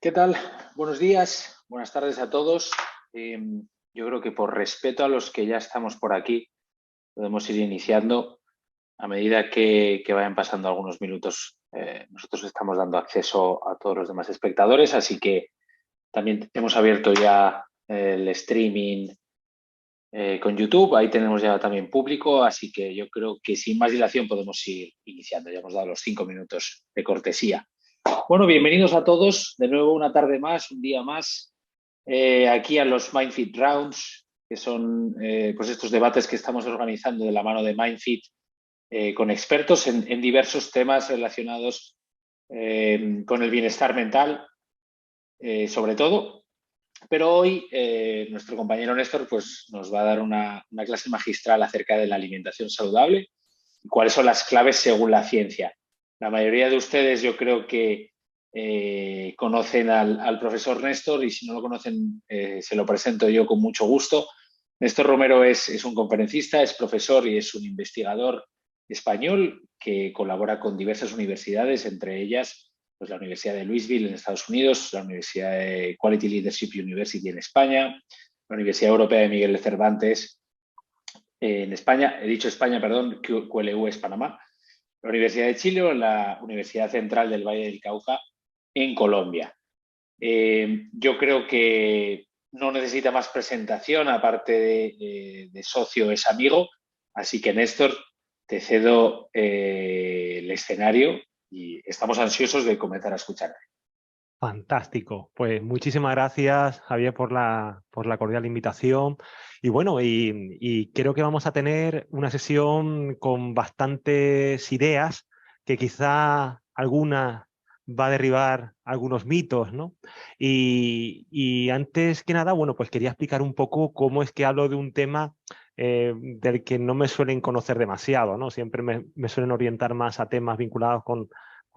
¿Qué tal? Buenos días, buenas tardes a todos. Yo creo que por respeto a los que ya estamos por aquí, podemos ir iniciando a medida que vayan pasando algunos minutos. Nosotros estamos dando acceso a todos los demás espectadores, así que también hemos abierto ya el streaming con YouTube. Ahí tenemos ya también público, así que yo creo que sin más dilación podemos ir iniciando. Ya hemos dado los 5 minutos de cortesía. Bueno, bienvenidos a todos. De nuevo una tarde más, un día más, aquí a los MindFit Rounds, que son pues estos debates que estamos organizando de la mano de MindFit con expertos en diversos temas relacionados con el bienestar mental, sobre todo. Pero hoy nuestro compañero Néstor pues, nos va a dar una clase magistral acerca de la alimentación saludable y cuáles son las claves según la ciencia. La mayoría de ustedes yo creo que conocen al profesor Néstor, y si no lo conocen se lo presento yo con mucho gusto. Néstor Romero es un conferencista, es profesor y es un investigador español que colabora con diversas universidades, entre ellas pues, la Universidad de Louisville en Estados Unidos, la Universidad de Quality Leadership University en España, la Universidad Europea de Miguel de Cervantes en España, he dicho España, perdón, QLU es Panamá, la Universidad de Chile o la Universidad Central del Valle del Cauca en Colombia. Yo creo que no necesita más presentación, aparte de socio es amigo, así que Néstor, te cedo el escenario y estamos ansiosos de comenzar a escucharte. Fantástico. Pues muchísimas gracias, Javier, por la cordial invitación. Y bueno, y creo que vamos a tener una sesión con bastantes ideas que quizá alguna va a derribar algunos mitos, ¿no? Y antes que nada, bueno, pues quería explicar un poco cómo es que hablo de un tema del que no me suelen conocer demasiado, ¿no? Siempre me suelen orientar más a temas vinculados con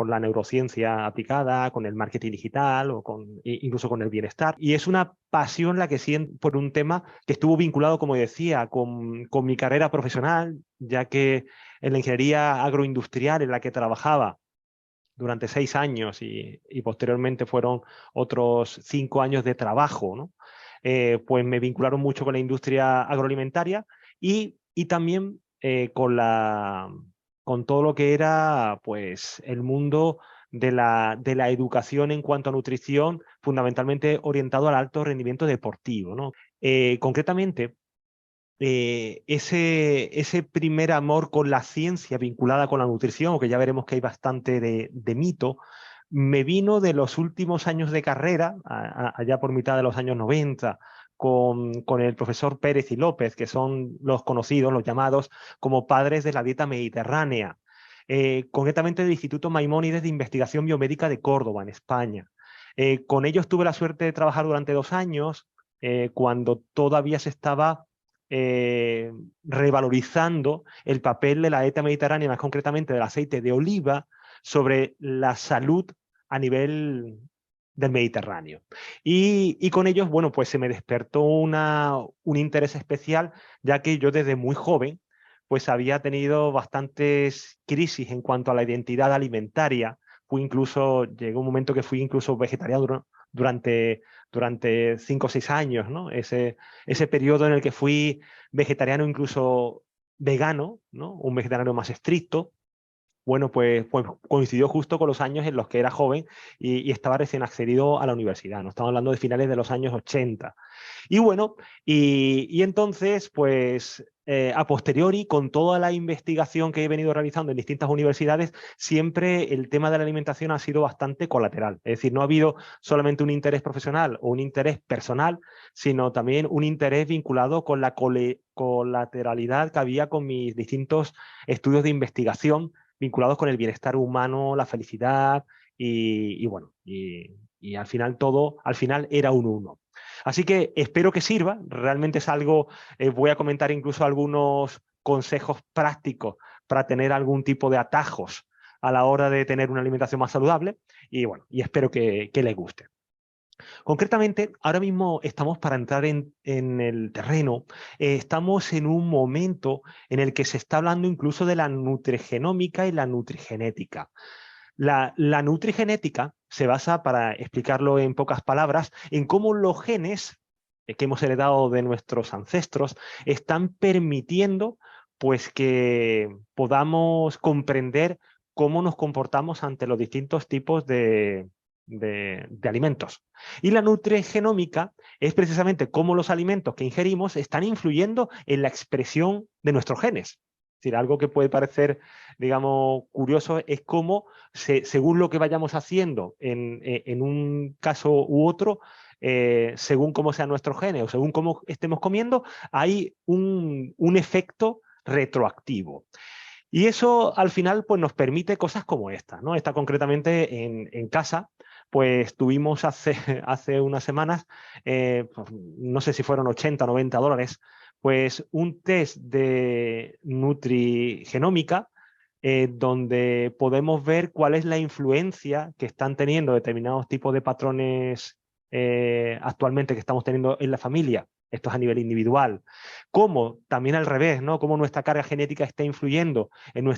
la neurociencia aplicada, con el marketing digital o incluso con el bienestar. Y es una pasión la que siento por un tema que estuvo vinculado, como decía, con mi carrera profesional, ya que en la ingeniería agroindustrial en la que trabajaba durante 6 años y posteriormente fueron otros 5 años de trabajo, ¿no? Pues me vincularon mucho con la industria agroalimentaria y también con todo lo que era pues, el mundo de la educación en cuanto a nutrición, fundamentalmente orientado al alto rendimiento deportivo, ¿no? Concretamente, ese primer amor con la ciencia vinculada con la nutrición, que ya veremos que hay bastante de mito, me vino de los últimos años de carrera, allá por mitad de los años 90, con el profesor Pérez y López, que son los conocidos, los llamados como padres de la dieta mediterránea, concretamente del Instituto Maimónides de Investigación Biomédica de Córdoba, en España. Con ellos tuve la suerte de trabajar durante 2 años, cuando todavía se estaba eh, revalorizando el papel de la dieta mediterránea, más concretamente del aceite de oliva, sobre la salud a nivel del Mediterráneo. Y con ellos, bueno, pues se me despertó un interés especial, ya que yo desde muy joven, pues había tenido bastantes crisis en cuanto a la identidad alimentaria. Llegó un momento que fui incluso vegetariano durante 5 o 6 años, ¿no? Ese periodo en el que fui vegetariano, incluso vegano, ¿no? Un vegetariano más estricto. Bueno, pues coincidió justo con los años en los que era joven y estaba recién accedido a la universidad. No estamos hablando de finales de los años 80. Y bueno, y entonces, pues a posteriori, con toda la investigación que he venido realizando en distintas universidades, siempre el tema de la alimentación ha sido bastante colateral. Es decir, no ha habido solamente un interés profesional o un interés personal, sino también un interés vinculado con la colateralidad que había con mis distintos estudios de investigación vinculados con el bienestar humano, la felicidad bueno, y al final al final era un uno. Así que espero que sirva, realmente es algo, voy a comentar incluso algunos consejos prácticos para tener algún tipo de atajos a la hora de tener una alimentación más saludable y bueno, y espero que les guste. Concretamente, ahora mismo estamos para entrar en el terreno, estamos en un momento en el que se está hablando incluso de la nutrigenómica y la nutrigenética. La nutrigenética se basa, para explicarlo en pocas palabras, en cómo los genes que hemos heredado de nuestros ancestros están permitiendo pues que podamos comprender cómo nos comportamos ante los distintos tipos de alimentos. Y la nutrigenómica es precisamente cómo los alimentos que ingerimos están influyendo en la expresión de nuestros genes. Es decir, algo que puede parecer, digamos, curioso es cómo, según lo que vayamos haciendo en un caso u otro, según cómo sean nuestros genes o según cómo estemos comiendo, hay un efecto retroactivo. Y eso al final pues, nos permite cosas como esta, ¿no? Esta concretamente en casa, pues tuvimos hace unas semanas, pues, no sé si fueron 80 o 90 dólares, pues un test de nutrigenómica donde podemos ver cuál es la influencia que están teniendo determinados tipos de patrones actualmente que estamos teniendo en la familia. Esto es a nivel individual. Cómo, también al revés, ¿no? Cómo nuestra carga genética está influyendo en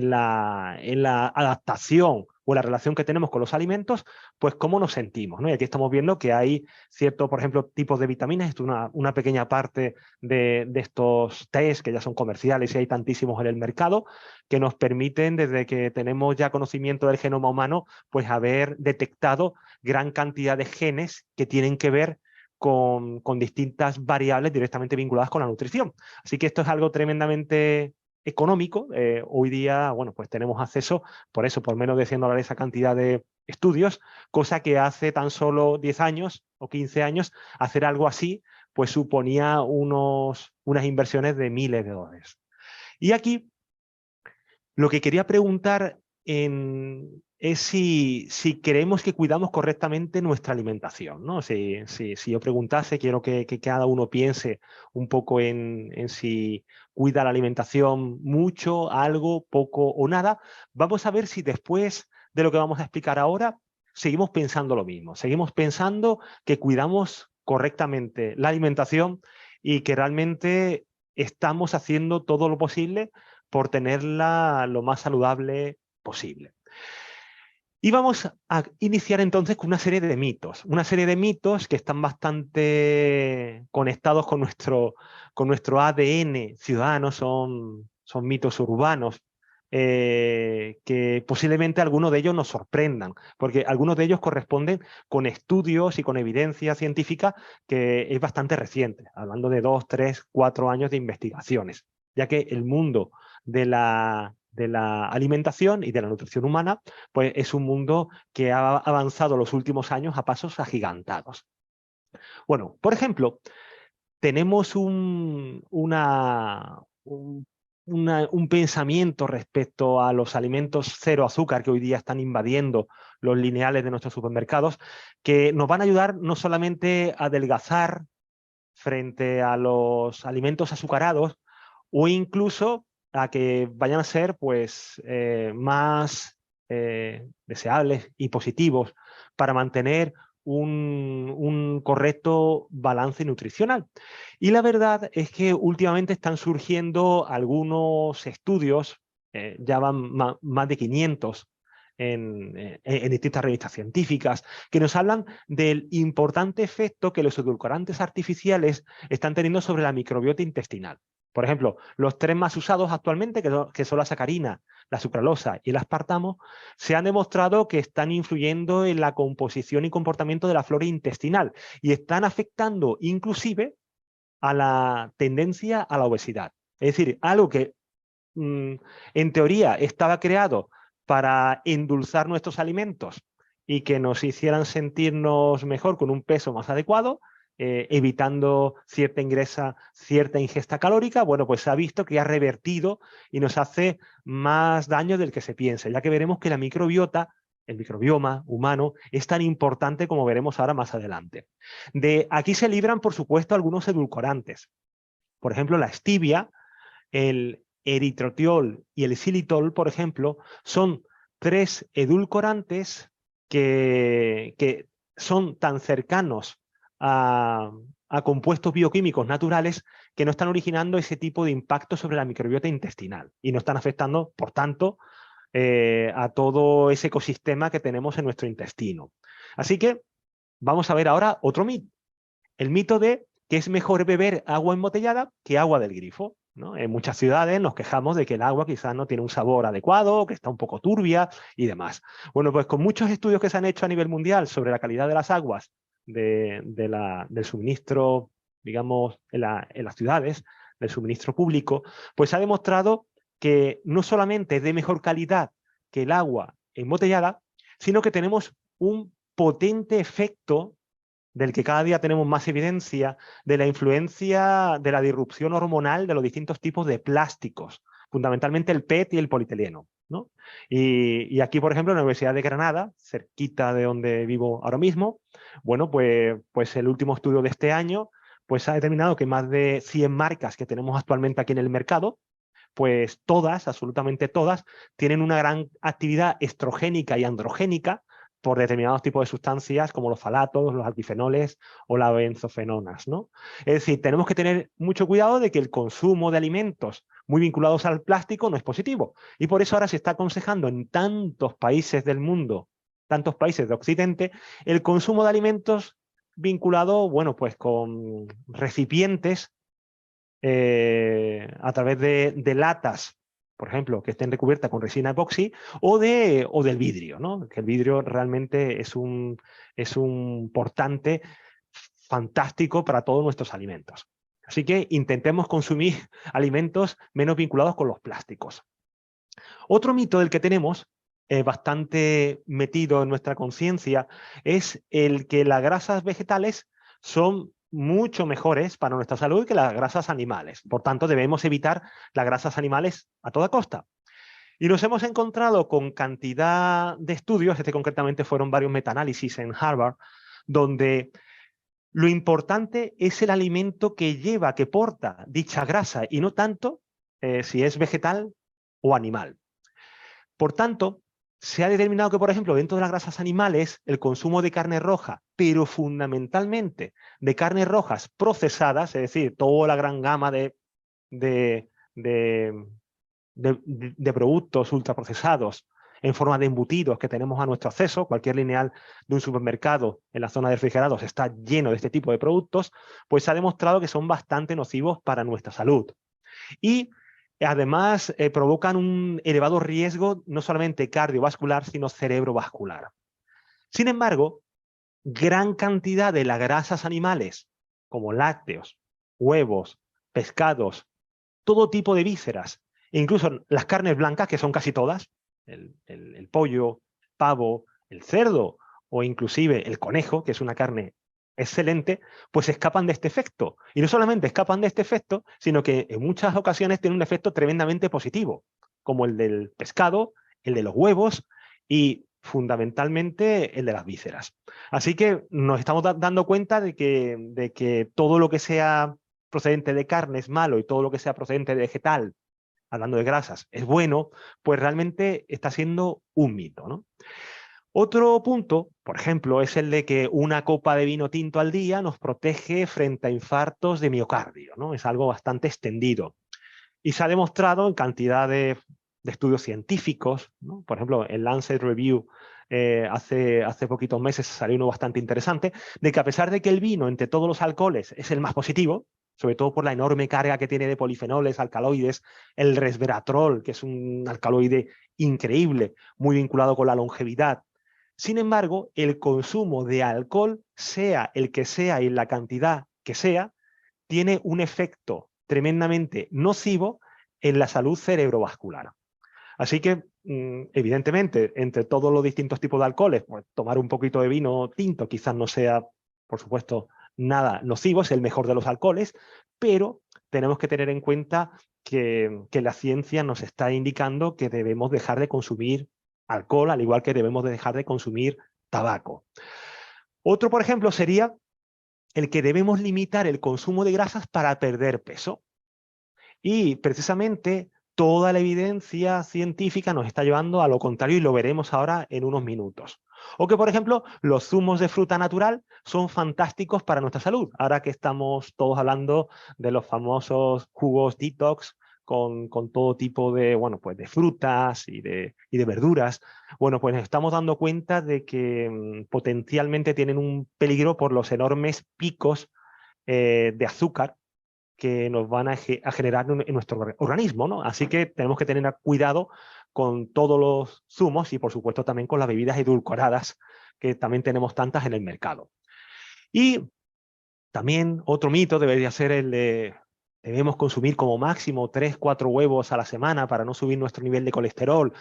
la adaptación o la relación que tenemos con los alimentos, pues cómo nos sentimos, ¿no? Y aquí estamos viendo que hay ciertos, por ejemplo, tipos de vitaminas. Esto es una pequeña parte de estos test que ya son comerciales y hay tantísimos en el mercado, que nos permiten, desde que tenemos ya conocimiento del genoma humano, pues haber detectado gran cantidad de genes que tienen que ver con distintas variables directamente vinculadas con la nutrición. Así que esto es algo tremendamente económico. Hoy día, bueno, pues tenemos acceso, por eso, por menos de 100 dólares a cantidad de estudios, cosa que hace tan solo 10 años o 15 años, hacer algo así, pues suponía unas inversiones de miles de dólares. Y aquí lo que quería preguntar es si creemos que cuidamos correctamente nuestra alimentación, ¿no? Si yo preguntase, quiero que cada uno piense un poco en si cuida la alimentación mucho, algo, poco o nada. Vamos a ver si después de lo que vamos a explicar ahora seguimos pensando lo mismo. Seguimos pensando que cuidamos correctamente la alimentación y que realmente estamos haciendo todo lo posible por tenerla lo más saludable posible. Y vamos a iniciar entonces con una serie de mitos que están bastante conectados con nuestro ADN ciudadano, son mitos urbanos, que posiblemente algunos de ellos nos sorprendan, porque algunos de ellos corresponden con estudios y con evidencia científica que es bastante reciente, hablando de 2, 3, 4 años de investigaciones, ya que el mundo de la alimentación y de la nutrición humana, pues es un mundo que ha avanzado los últimos años a pasos agigantados. Bueno, por ejemplo, tenemos un pensamiento respecto a los alimentos cero azúcar que hoy día están invadiendo los lineales de nuestros supermercados, que nos van a ayudar no solamente a adelgazar frente a los alimentos azucarados, o incluso a que vayan a ser pues, más deseables y positivos para mantener un correcto balance nutricional. Y la verdad es que últimamente están surgiendo algunos estudios, ya van más de 500 en distintas revistas científicas, que nos hablan del importante efecto que los edulcorantes artificiales están teniendo sobre la microbiota intestinal. Por ejemplo, los 3 más usados actualmente, que son la sacarina, la sucralosa y el aspartamo, se han demostrado que están influyendo en la composición y comportamiento de la flora intestinal y están afectando inclusive a la tendencia a la obesidad. Es decir, algo que en teoría estaba creado para endulzar nuestros alimentos y que nos hicieran sentirnos mejor con un peso más adecuado, evitando cierta ingesta calórica, bueno, pues se ha visto que ha revertido y nos hace más daño del que se piensa, ya que veremos que la microbiota, el microbioma humano, es tan importante como veremos ahora más adelante. De aquí se libran, por supuesto, algunos edulcorantes. Por ejemplo, la stevia, el eritrotiol y el xilitol, por ejemplo, son 3 edulcorantes que son tan cercanos a compuestos bioquímicos naturales que no están originando ese tipo de impacto sobre la microbiota intestinal y no están afectando, por tanto, a todo ese ecosistema que tenemos en nuestro intestino. Así que vamos a ver ahora otro mito. El mito de que es mejor beber agua embotellada que agua del grifo, ¿no? En muchas ciudades nos quejamos de que el agua quizás no tiene un sabor adecuado, que está un poco turbia y demás. Bueno, pues con muchos estudios que se han hecho a nivel mundial sobre la calidad de las aguas del suministro, digamos, en las ciudades, del suministro público, pues se ha demostrado que no solamente es de mejor calidad que el agua embotellada, sino que tenemos un potente efecto del que cada día tenemos más evidencia, de la influencia de la disrupción hormonal de los distintos tipos de plásticos, fundamentalmente el PET y el polietileno, ¿no? Y aquí, por ejemplo, en la Universidad de Granada, cerquita de donde vivo ahora mismo, bueno, pues el último estudio de este año pues ha determinado que más de 100 marcas que tenemos actualmente aquí en el mercado, pues todas, absolutamente todas, tienen una gran actividad estrogénica y androgénica por determinados tipos de sustancias como los falatos, los alquifenoles o las benzofenonas, ¿no? Es decir, tenemos que tener mucho cuidado de que el consumo de alimentos muy vinculados al plástico no es positivo. Y por eso ahora se está aconsejando en tantos países del mundo, tantos países de Occidente, el consumo de alimentos vinculado, bueno, pues con recipientes a través de latas, por ejemplo, que estén recubiertas con resina epoxi, o del vidrio, ¿no? Que el vidrio realmente es un portante fantástico para todos nuestros alimentos. Así que intentemos consumir alimentos menos vinculados con los plásticos. Otro mito del que tenemos bastante metido en nuestra conciencia es el que las grasas vegetales son mucho mejores para nuestra salud que las grasas animales. Por tanto, debemos evitar las grasas animales a toda costa. Y nos hemos encontrado con cantidad de estudios, concretamente fueron varios metaanálisis en Harvard, donde lo importante es el alimento que lleva, que porta dicha grasa, y no tanto si es vegetal o animal. Por tanto, se ha determinado que, por ejemplo, dentro de las grasas animales, el consumo de carne roja, pero fundamentalmente de carnes rojas procesadas, es decir, toda la gran gama de productos ultraprocesados en forma de embutidos que tenemos a nuestro acceso, cualquier lineal de un supermercado en la zona de refrigerados está lleno de este tipo de productos, pues se ha demostrado que son bastante nocivos para nuestra salud. Y además provocan un elevado riesgo no solamente cardiovascular, sino cerebrovascular. Sin embargo, gran cantidad de las grasas animales, como lácteos, huevos, pescados, todo tipo de vísceras, e incluso las carnes blancas, que son casi todas, el pollo, el pavo, el cerdo o inclusive el conejo, que es una carne excelente, pues escapan de este efecto. Y no solamente escapan de este efecto, sino que en muchas ocasiones tienen un efecto tremendamente positivo, como el del pescado, el de los huevos y fundamentalmente el de las vísceras. Así que nos estamos dando cuenta de que todo lo que sea procedente de carne es malo y todo lo que sea procedente de vegetal, hablando de grasas, es bueno, pues realmente está siendo un mito, ¿no? Otro punto, por ejemplo, es el de que una copa de vino tinto al día nos protege frente a infartos de miocardio, ¿no? Es algo bastante extendido. Y se ha demostrado en cantidad de estudios científicos, ¿no? Por ejemplo, en Lancet Review hace poquitos meses salió uno bastante interesante, de que a pesar de que el vino entre todos los alcoholes es el más positivo, sobre todo por la enorme carga que tiene de polifenoles, alcaloides, el resveratrol, que es un alcaloide increíble, muy vinculado con la longevidad. Sin embargo, el consumo de alcohol, sea el que sea y la cantidad que sea, tiene un efecto tremendamente nocivo en la salud cerebrovascular. Así que, evidentemente, entre todos los distintos tipos de alcoholes, pues, tomar un poquito de vino tinto quizás no sea, por supuesto, nada nocivo, es el mejor de los alcoholes, pero tenemos que tener en cuenta que la ciencia nos está indicando que debemos dejar de consumir alcohol, al igual que debemos de dejar de consumir tabaco. Otro, por ejemplo, sería el que debemos limitar el consumo de grasas para perder peso. Y precisamente toda la evidencia científica nos está llevando a lo contrario y lo veremos ahora en unos minutos. O que, por ejemplo, los zumos de fruta natural son fantásticos para nuestra salud. Ahora que estamos todos hablando de los famosos jugos detox con todo tipo de, bueno, pues de frutas y de verduras, bueno, pues nos estamos dando cuenta de que potencialmente tienen un peligro por los enormes picos de azúcar que nos van a generar en nuestro organismo, ¿no? Así que tenemos que tener cuidado con todos los zumos y, por supuesto, también con las bebidas edulcoradas, que también tenemos tantas en el mercado. Y también otro mito debería ser el de debemos consumir como máximo 3-4 huevos a la semana para no subir nuestro nivel de colesterol.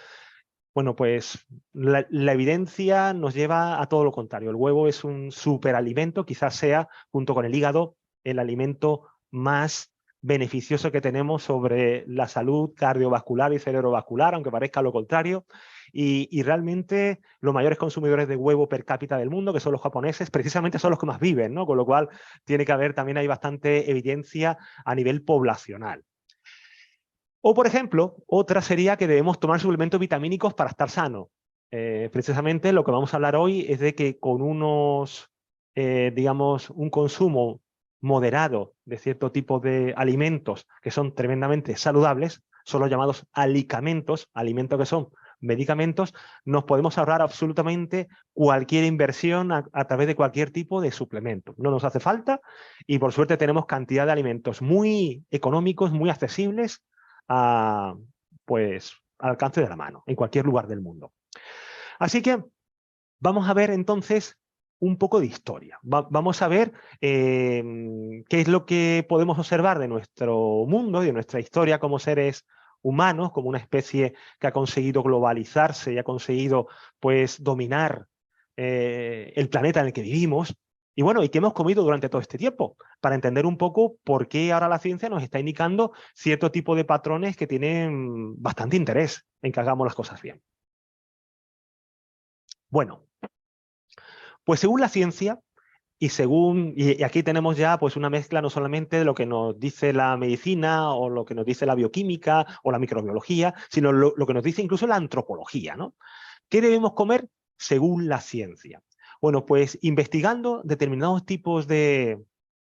Bueno, pues la evidencia nos lleva a todo lo contrario. El huevo es un superalimento, quizás sea, junto con el hígado, el alimento más beneficioso que tenemos sobre la salud cardiovascular y cerebrovascular, aunque parezca lo contrario. Y realmente los mayores consumidores de huevo per cápita del mundo, que son los japoneses, precisamente son los que más viven, ¿no? Con lo cual tiene que haber, también hay bastante evidencia a nivel poblacional. O, por ejemplo, otra sería que debemos tomar suplementos vitamínicos para estar sano. Precisamente lo que vamos a hablar hoy es de que con unos, digamos, un consumo moderado de cierto tipo de alimentos que son tremendamente saludables, son los llamados alicamentos, alimentos que son medicamentos, nos podemos ahorrar absolutamente cualquier inversión a través de cualquier tipo de suplemento. No nos hace falta y por suerte tenemos cantidad de alimentos muy económicos, muy accesibles, pues al alcance de la mano, en cualquier lugar del mundo. Así que vamos a ver entonces un poco de historia. Vamos a ver qué es lo que podemos observar de nuestro mundo y de nuestra historia como seres humanos, como una especie que ha conseguido globalizarse y ha conseguido, pues, dominar el planeta en el que vivimos. Y bueno, ¿y qué hemos comido durante todo este tiempo? Para entender un poco por qué ahora la ciencia nos está indicando cierto tipo de patrones que tienen bastante interés en que hagamos las cosas bien. Bueno, pues según la ciencia, y aquí tenemos ya pues una mezcla no solamente de lo que nos dice la medicina o lo que nos dice la bioquímica o la microbiología, sino lo que nos dice incluso la antropología, ¿no? ¿Qué debemos comer según la ciencia? Bueno, pues investigando determinados tipos de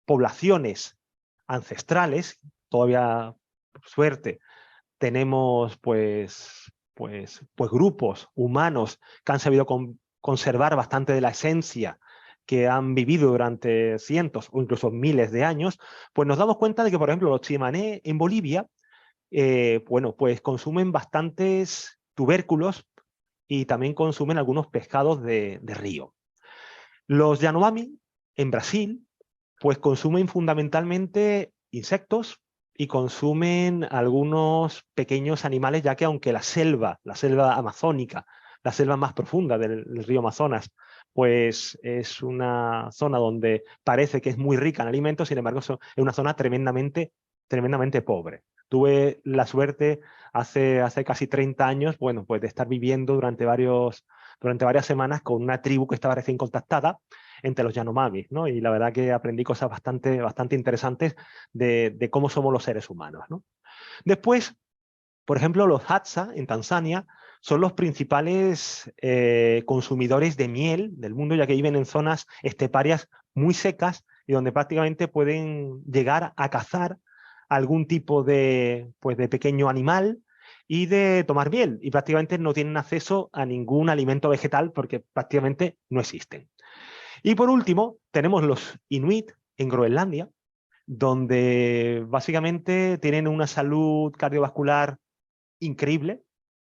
poblaciones ancestrales, todavía, por suerte, tenemos pues grupos humanos que han sabido conservar bastante de la esencia que han vivido durante cientos o incluso miles de años, pues nos damos cuenta de que, por ejemplo, los chimané en Bolivia, bueno, pues consumen bastantes tubérculos y también consumen algunos pescados de río. Los Yanomami en Brasil, pues consumen fundamentalmente insectos y consumen algunos pequeños animales, ya que aunque la selva amazónica, la selva más profunda del río Amazonas, pues es una zona donde parece que es muy rica en alimentos, sin embargo es una zona tremendamente pobre. Tuve la suerte hace casi 30 años, bueno, pues de estar viviendo durante varias semanas con una tribu que estaba recién contactada entre los Yanomami, ¿no? Y la verdad que aprendí cosas bastante interesantes de cómo somos los seres humanos, ¿no? Después, por ejemplo, los Hadza en Tanzania son los principales consumidores de miel del mundo, ya que viven en zonas esteparias muy secas y donde prácticamente pueden llegar a cazar algún tipo de pequeño animal y de tomar miel, y prácticamente no tienen acceso a ningún alimento vegetal porque prácticamente no existen. Y por último, tenemos los Inuit en Groenlandia, donde básicamente tienen una salud cardiovascular increíble,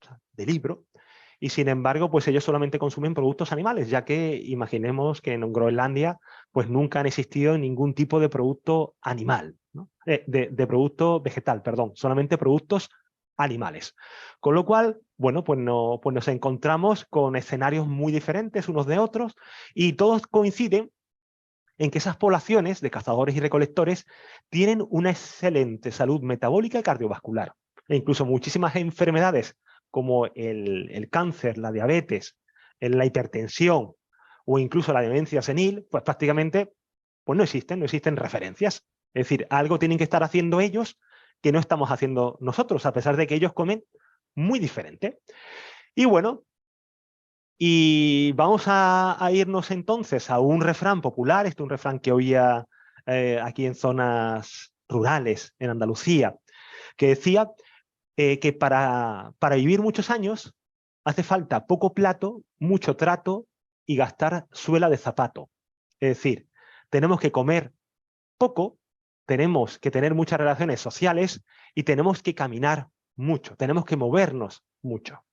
o sea, de libro, y sin embargo, pues ellos solamente consumen productos animales, ya que imaginemos que en Groenlandia pues nunca han existido ningún tipo de producto animal, ¿no? De producto vegetal, perdón, solamente productos animales. Con lo cual, bueno, pues nos encontramos con escenarios muy diferentes unos de otros y todos coinciden en que esas poblaciones de cazadores y recolectores tienen una excelente salud metabólica y cardiovascular. E incluso muchísimas enfermedades como el cáncer, la diabetes, la hipertensión o incluso la demencia senil, pues prácticamente pues no existen referencias. Es decir, algo tienen que estar haciendo ellos que no estamos haciendo nosotros, a pesar de que ellos comen muy diferente. Y bueno, y vamos a irnos entonces a un refrán popular, un refrán que oía aquí en zonas rurales, en Andalucía, que decía que para vivir muchos años hace falta poco plato, mucho trato y gastar suela de zapato. Es decir, tenemos que comer poco, tenemos que tener muchas relaciones sociales y tenemos que caminar mucho, tenemos que movernos mucho.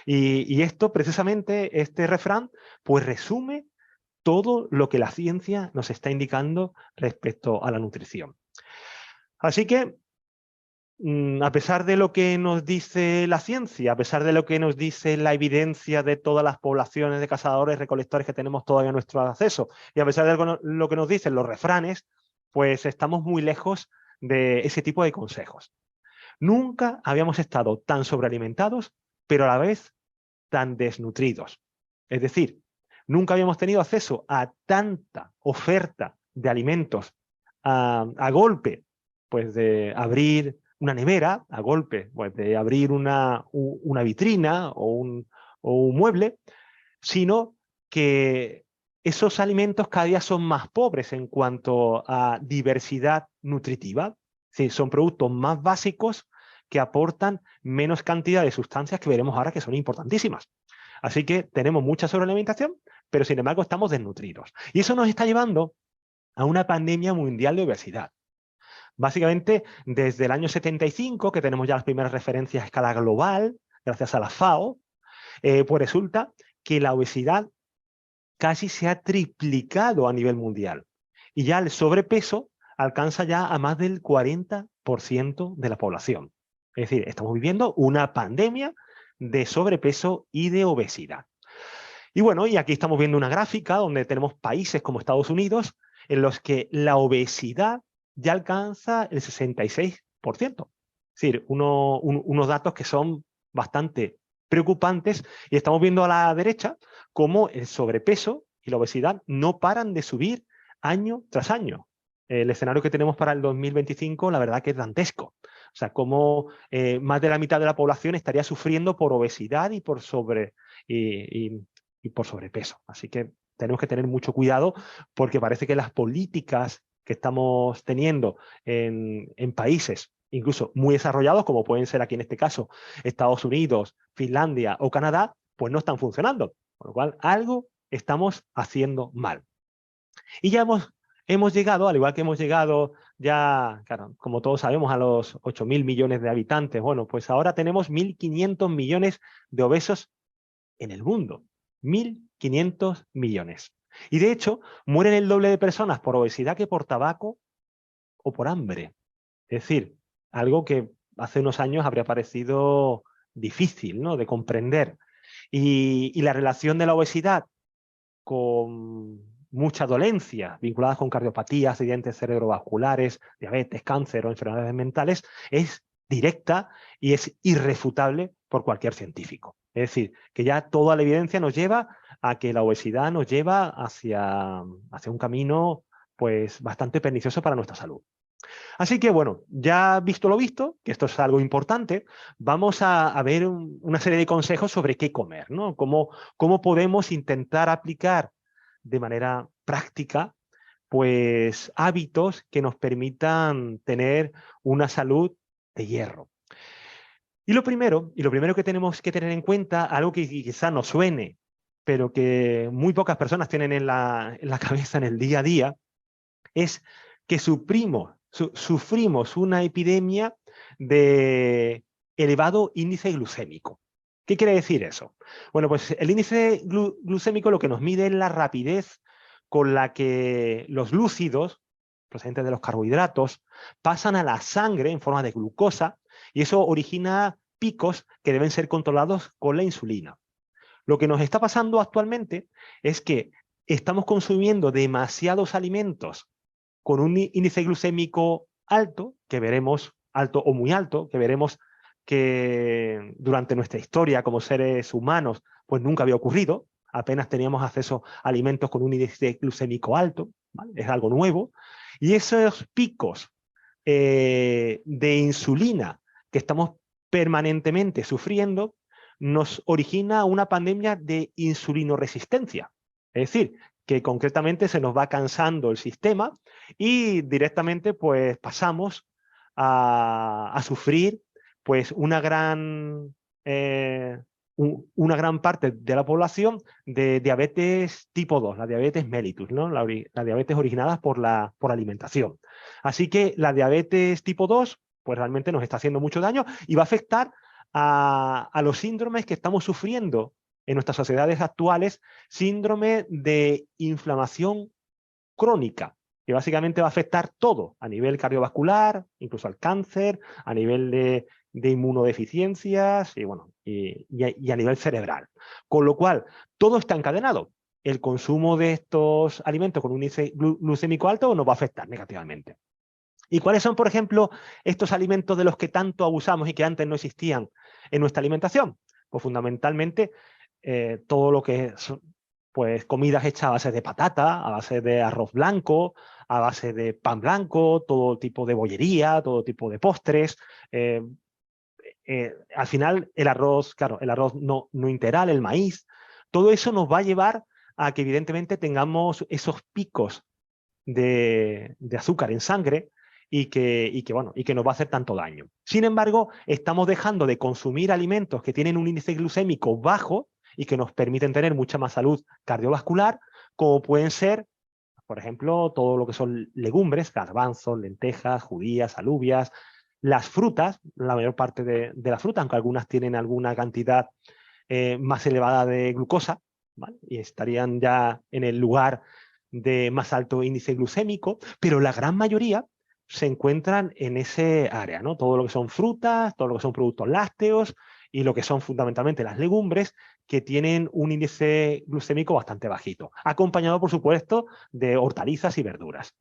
Y esto, precisamente, este refrán, pues resume todo lo que la ciencia nos está indicando respecto a la nutrición. Así que, a pesar de lo que nos dice la ciencia, a pesar de lo que nos dice la evidencia de todas las poblaciones de cazadores, recolectores que tenemos todavía a nuestro acceso, y a pesar de lo que nos dicen los refranes, pues estamos muy lejos de ese tipo de consejos. Nunca habíamos estado tan sobrealimentados, pero a la vez tan desnutridos. Es decir, nunca habíamos tenido acceso a tanta oferta de alimentos a golpe, pues de abrir una nevera, a golpe pues de abrir una vitrina o un mueble, sino que esos alimentos cada día son más pobres en cuanto a diversidad nutritiva. Sí, son productos más básicos que aportan menos cantidad de sustancias que veremos ahora que son importantísimas. Así que tenemos mucha sobrealimentación, pero sin embargo estamos desnutridos. Y eso nos está llevando a una pandemia mundial de obesidad. Básicamente, desde el año 75, que tenemos ya las primeras referencias a escala global, gracias a la FAO, pues resulta que la obesidad casi se ha triplicado a nivel mundial. Y ya el sobrepeso alcanza ya a más del 40% de la población. Es decir, estamos viviendo una pandemia de sobrepeso y de obesidad. Y bueno, y aquí estamos viendo una gráfica donde tenemos países como Estados Unidos en los que la obesidad ya alcanza el 66%. Es decir, unos datos que son bastante preocupantes, y estamos viendo a la derecha cómo el sobrepeso y la obesidad no paran de subir año tras año. El escenario que tenemos para el 2025, la verdad que es dantesco. O sea, cómo más de la mitad de la población estaría sufriendo por obesidad y por por sobrepeso. Así que tenemos que tener mucho cuidado, porque parece que las políticas que estamos teniendo en países incluso muy desarrollados, como pueden ser aquí en este caso Estados Unidos, Finlandia o Canadá, pues no están funcionando. Con lo cual, algo estamos haciendo mal. Y ya hemos llegado, al igual que hemos llegado ya, claro, como todos sabemos, a los 8.000 millones de habitantes. Bueno, pues ahora tenemos 1.500 millones de obesos en el mundo. 1.500 millones. Y de hecho, mueren el doble de personas por obesidad que por tabaco o por hambre. Es decir, algo que hace unos años habría parecido difícil, ¿no?, de comprender. Y la relación de la obesidad con muchas dolencias vinculadas con cardiopatías, accidentes cerebrovasculares, diabetes, cáncer o enfermedades mentales es directa y es irrefutable por cualquier científico. Es decir, que ya toda la evidencia nos lleva a que la obesidad nos lleva hacia un camino pues bastante pernicioso para nuestra salud. Así que bueno, ya visto lo visto, que esto es algo importante, vamos a ver una serie de consejos sobre qué comer, ¿no? Cómo podemos intentar aplicar de manera práctica pues hábitos que nos permitan tener una salud de hierro. Y lo primero que tenemos que tener en cuenta, algo que quizá nos suene, pero que muy pocas personas tienen en la cabeza en el día a día, es que sufrimos una epidemia de elevado índice glucémico. ¿Qué quiere decir eso? Bueno, pues el índice glucémico lo que nos mide es la rapidez con la que los glúcidos, procedentes de los carbohidratos, pasan a la sangre en forma de glucosa, y eso origina picos que deben ser controlados con la insulina. Lo que nos está pasando actualmente es que estamos consumiendo demasiados alimentos con un índice glucémico alto, que veremos, alto o muy alto, que veremos que durante nuestra historia como seres humanos pues nunca había ocurrido. Apenas teníamos acceso a alimentos con un índice glucémico alto, ¿vale? Es algo nuevo. Y esos picos de insulina que estamos permanentemente sufriendo nos origina una pandemia de insulinoresistencia. Es decir, que concretamente se nos va cansando el sistema y directamente pues pasamos a sufrir pues una gran parte de la población de diabetes tipo 2, la diabetes mellitus, ¿no? La diabetes originada por la alimentación. Así que la diabetes tipo 2 pues realmente nos está haciendo mucho daño y va a afectar a los síndromes que estamos sufriendo en nuestras sociedades actuales, síndrome de inflamación crónica, que básicamente va a afectar todo, a nivel cardiovascular, incluso al cáncer, a nivel de inmunodeficiencias y, bueno, y a nivel cerebral. Con lo cual, todo está encadenado. El consumo de estos alimentos con un índice glucémico alto nos va a afectar negativamente. ¿Y cuáles son, por ejemplo, estos alimentos de los que tanto abusamos y que antes no existían en nuestra alimentación? Pues fundamentalmente todo lo que son pues, comidas hechas a base de patata, a base de arroz blanco, a base de pan blanco, todo tipo de bollería, todo tipo de postres. Al final el arroz, claro, el arroz no integral, el maíz, todo eso nos va a llevar a que evidentemente tengamos esos picos de azúcar en sangre y que nos va a hacer tanto daño. Sin embargo, estamos dejando de consumir alimentos que tienen un índice glucémico bajo y que nos permiten tener mucha más salud cardiovascular, como pueden ser, por ejemplo, todo lo que son legumbres, garbanzos, lentejas, judías, alubias, las frutas, la mayor parte de la fruta, aunque algunas tienen alguna cantidad más elevada de glucosa, ¿vale? Y estarían ya en el lugar de más alto índice glucémico, pero la gran mayoría se encuentran en ese área, ¿no? Todo lo que son frutas, todo lo que son productos lácteos y lo que son fundamentalmente las legumbres, que tienen un índice glucémico bastante bajito, acompañado, por supuesto, de hortalizas y verduras.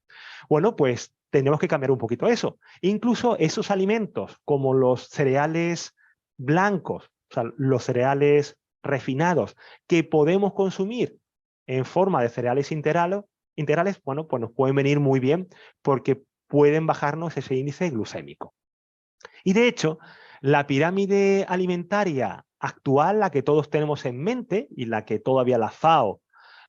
Bueno, pues tenemos que cambiar un poquito eso. Incluso esos alimentos, como los cereales blancos, o sea, los cereales refinados, que podemos consumir en forma de cereales integrales, bueno, pues nos pueden venir muy bien porque pueden bajarnos ese índice glucémico. Y de hecho, la pirámide alimentaria actual, la que todos tenemos en mente y la que todavía la FAO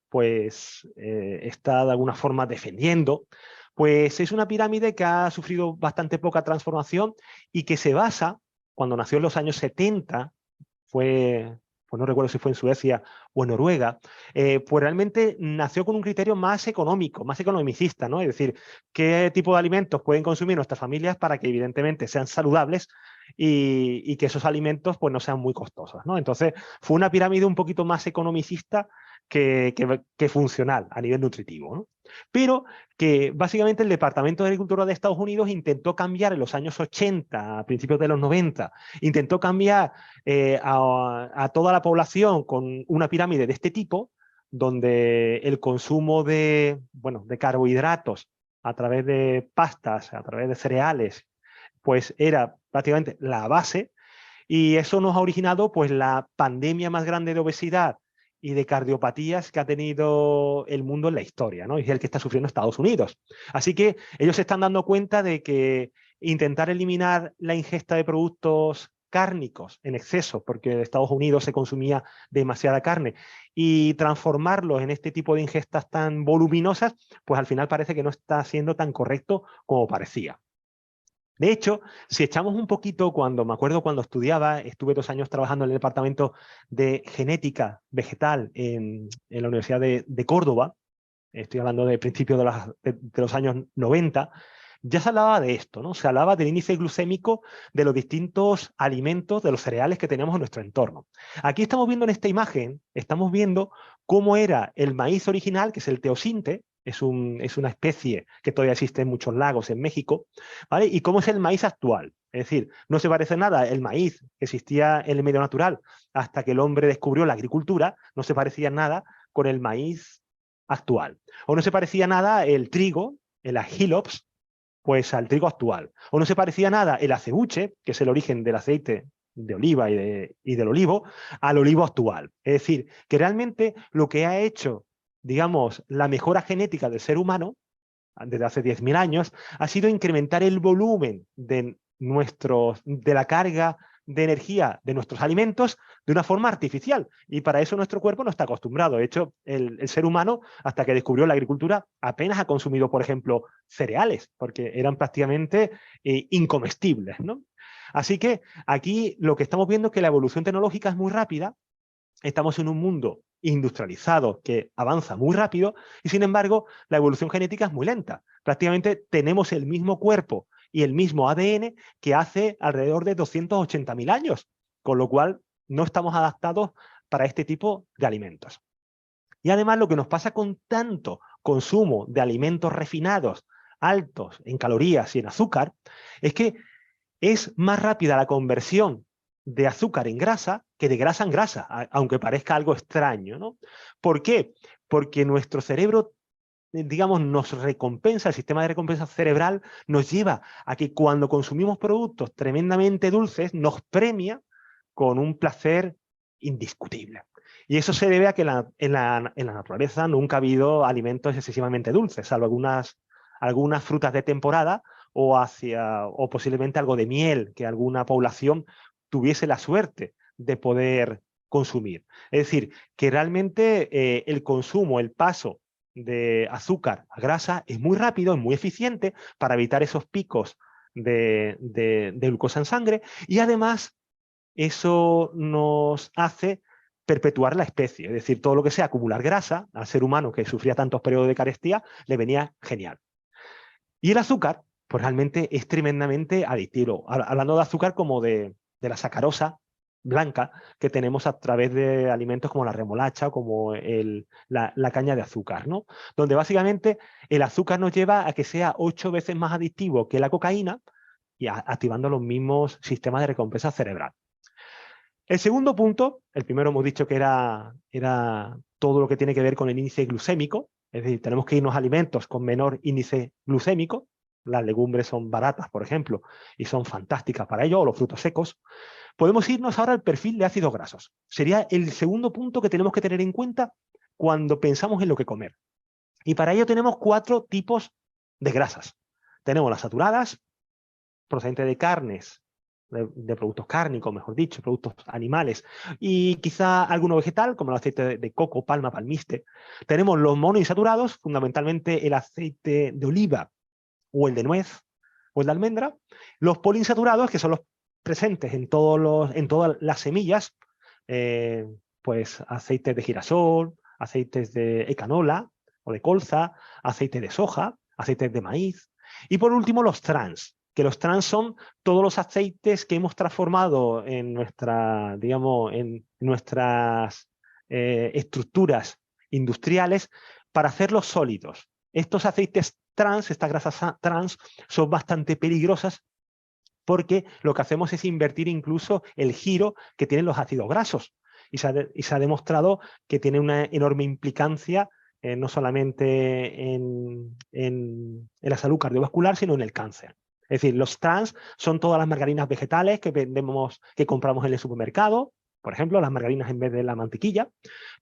pues, está de alguna forma defendiendo, pues es una pirámide que ha sufrido bastante poca transformación y que se basa, cuando nació en los años 70, pues no recuerdo si fue en Suecia o en Noruega, pues realmente nació con un criterio más económico, más economicista, ¿no? Es decir, qué tipo de alimentos pueden consumir nuestras familias para que evidentemente sean saludables y que esos alimentos pues no sean muy costosos, ¿no? Entonces fue una pirámide un poquito más economicista que funcional a nivel nutritivo, ¿no? Pero que básicamente el Departamento de Agricultura de Estados Unidos intentó cambiar en los años 80, a principios de los 90, intentó cambiar a toda la población con una pirámide de este tipo, donde el consumo de carbohidratos a través de pastas, a través de cereales, pues era prácticamente la base, y eso nos ha originado pues la pandemia más grande de obesidad y de cardiopatías que ha tenido el mundo en la historia, ¿no? Y es el que está sufriendo Estados Unidos. Así que ellos se están dando cuenta de que intentar eliminar la ingesta de productos cárnicos en exceso, porque en Estados Unidos se consumía demasiada carne, y transformarlos en este tipo de ingestas tan voluminosas, pues al final parece que no está siendo tan correcto como parecía. De hecho, si echamos un poquito, me acuerdo cuando estudiaba, estuve 2 años trabajando en el departamento de genética vegetal en la Universidad de Córdoba, estoy hablando de principios de los años 90, ya se hablaba de esto, ¿no? Se hablaba del índice glucémico de los distintos alimentos, de los cereales que tenemos en nuestro entorno. Aquí estamos viendo en esta imagen, estamos viendo cómo era el maíz original, que es el teosinte, es una especie que todavía existe en muchos lagos en México, ¿vale? Y cómo es el maíz actual. Es decir, no se parece nada el maíz que existía en el medio natural hasta que el hombre descubrió la agricultura, no se parecía nada con el maíz actual. O no se parecía nada el trigo, el agilops, pues al trigo actual. O no se parecía nada el acebuche, que es el origen del aceite de oliva y del olivo, al olivo actual. Es decir, que realmente lo que ha hecho, digamos, la mejora genética del ser humano desde hace 10.000 años ha sido incrementar el volumen de la carga de energía de nuestros alimentos de una forma artificial. Y para eso nuestro cuerpo no está acostumbrado. De hecho, el ser humano, hasta que descubrió la agricultura, apenas ha consumido, por ejemplo, cereales, porque eran prácticamente incomestibles, ¿no? Así que aquí lo que estamos viendo es que la evolución tecnológica es muy rápida. Estamos en un mundo industrializado que avanza muy rápido y, sin embargo, la evolución genética es muy lenta. Prácticamente tenemos el mismo cuerpo y el mismo ADN que hace alrededor de 280.000 años, con lo cual no estamos adaptados para este tipo de alimentos. Y además lo que nos pasa con tanto consumo de alimentos refinados, altos en calorías y en azúcar, es que es más rápida la conversión de azúcar en grasa que de grasa en grasa, aunque parezca algo extraño, ¿no? ¿Por qué? Porque nuestro cerebro, digamos, nos recompensa, el sistema de recompensa cerebral nos lleva a que cuando consumimos productos tremendamente dulces, nos premia con un placer indiscutible. Y eso se debe a que en la naturaleza nunca ha habido alimentos excesivamente dulces, salvo algunas frutas de temporada o posiblemente algo de miel que alguna población tuviese la suerte de poder consumir. Es decir, que realmente el consumo, el paso de azúcar a grasa es muy rápido, es muy eficiente para evitar esos picos de glucosa en sangre, y además eso nos hace perpetuar la especie, es decir, todo lo que sea acumular grasa al ser humano que sufría tantos periodos de carestía le venía genial. Y el azúcar, pues realmente es tremendamente adictivo. Hablando de azúcar como de la sacarosa blanca que tenemos a través de alimentos como la remolacha o como la caña de azúcar, ¿no? Donde básicamente el azúcar nos lleva a que sea 8 veces más adictivo que la cocaína y activando los mismos sistemas de recompensa cerebral. El segundo punto, el primero hemos dicho que era todo lo que tiene que ver con el índice glucémico, es decir, tenemos que irnos a alimentos con menor índice glucémico. Las legumbres son baratas, por ejemplo, y son fantásticas para ello, o los frutos secos. Podemos irnos ahora al perfil de ácidos grasos. Sería el segundo punto que tenemos que tener en cuenta cuando pensamos en lo que comer. Y para ello tenemos 4 tipos de grasas. Tenemos las saturadas, procedentes de carnes, de productos cárnicos, mejor dicho, productos animales, y quizá alguno vegetal, como el aceite de coco, palma, palmiste. Tenemos los monoinsaturados, fundamentalmente el aceite de oliva o el de nuez o el de almendra. Los poliinsaturados, que son los presentes en todas las semillas, pues aceites de girasol, aceites de ecanola o de colza, aceite de soja, aceites de maíz. Y por último, los trans, que los trans son todos los aceites que hemos transformado en nuestras estructuras industriales para hacerlos sólidos. Estos aceites trans, estas grasas trans, son bastante peligrosas porque lo que hacemos es invertir incluso el giro que tienen los ácidos grasos. Y se ha demostrado que tiene una enorme implicancia no solamente en la salud cardiovascular, sino en el cáncer. Es decir, los trans son todas las margarinas vegetales que compramos en el supermercado, por ejemplo, las margarinas en vez de la mantequilla,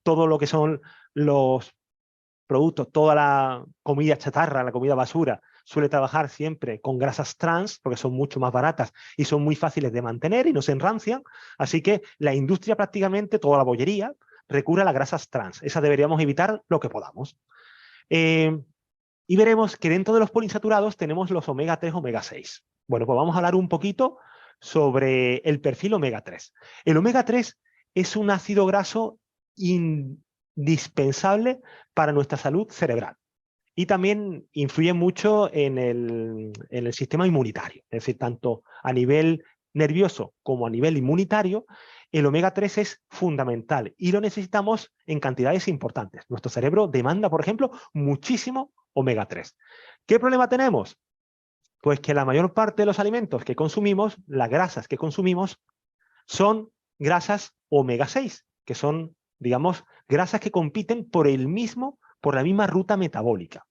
todo lo que son los productos, toda la comida chatarra, la comida basura, suele trabajar siempre con grasas trans porque son mucho más baratas y son muy fáciles de mantener y no se enrancian. Así que la industria prácticamente, toda la bollería, recurre a las grasas trans. Esas deberíamos evitar lo que podamos. Y veremos que dentro de los poliinsaturados tenemos los omega 3, omega 6. Bueno, pues vamos a hablar un poquito sobre el perfil omega 3. El omega 3 es un ácido graso indispensable para nuestra salud cerebral y también influye mucho en el sistema inmunitario, es decir, tanto a nivel nervioso como a nivel inmunitario, el omega 3 es fundamental y lo necesitamos en cantidades importantes. Nuestro cerebro demanda, por ejemplo, muchísimo omega 3. ¿Qué problema tenemos? Pues que la mayor parte de los alimentos que consumimos, las grasas que consumimos, son grasas omega 6, que son, digamos, grasas que compiten por la misma ruta metabólica.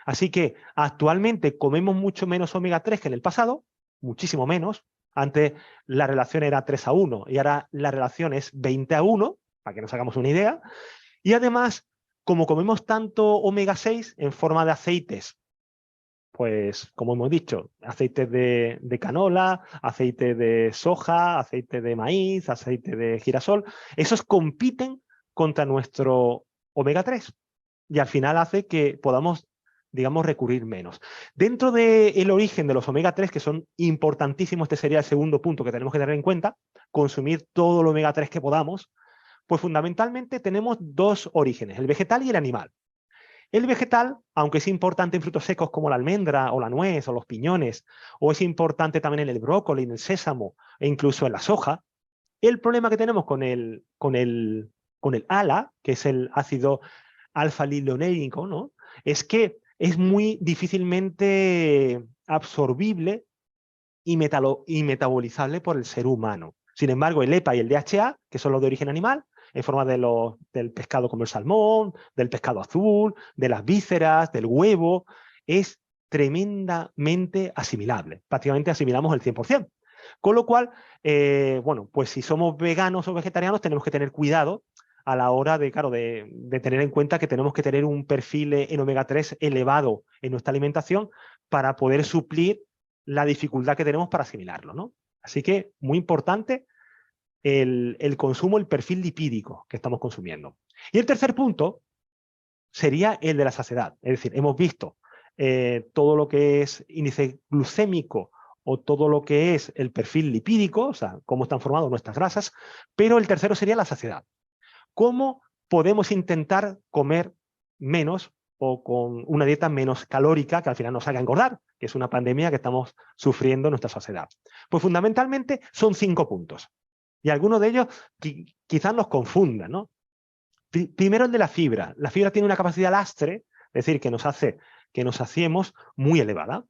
Así que actualmente comemos mucho menos omega 3 que en el pasado, muchísimo menos. Antes la relación era 3:1 y ahora la relación es 20:1, para que nos hagamos una idea. Y además, como comemos tanto omega 6 en forma de aceites pues como hemos dicho, aceites de canola, aceite de soja, aceite de maíz, aceite de girasol, esos compiten contra nuestro omega 3 y al final hace que podamos, digamos, recurrir menos. Dentro del origen de los omega 3, que son importantísimos, este sería el segundo punto que tenemos que tener en cuenta, consumir todo el omega 3 que podamos, pues fundamentalmente tenemos dos orígenes, el vegetal y el animal. El vegetal, aunque es importante en frutos secos como la almendra o la nuez o los piñones, o es importante también en el brócoli, en el sésamo e incluso en la soja, el problema que tenemos con el ALA, que es el ácido alfa-lilolénico, ¿no? Es que es muy difícilmente absorbible y metabolizable por el ser humano. Sin embargo, el EPA y el DHA, que son los de origen animal, en forma del pescado como el salmón, del pescado azul, de las vísceras, del huevo, es tremendamente asimilable. Prácticamente asimilamos el 100%. Con lo cual, bueno, pues si somos veganos o vegetarianos tenemos que tener cuidado a la hora de, claro, de tener en cuenta que tenemos que tener un perfil en omega 3 elevado en nuestra alimentación para poder suplir la dificultad que tenemos para asimilarlo, ¿no? Así que, muy importante, el consumo, el perfil lipídico que estamos consumiendo. Y el tercer punto sería el de la saciedad. Es decir, hemos visto todo lo que es índice glucémico o todo lo que es el perfil lipídico, o sea, cómo están formadas nuestras grasas, pero el tercero sería la saciedad. ¿Cómo podemos intentar comer menos o con una dieta menos calórica que al final nos haga engordar, que es una pandemia que estamos sufriendo en nuestra sociedad? Pues fundamentalmente son 5 puntos. Y algunos de ellos quizás nos confundan, ¿no? Primero el de la fibra. La fibra tiene una capacidad lastre, es decir, que nos hace que nos saciemos muy elevada.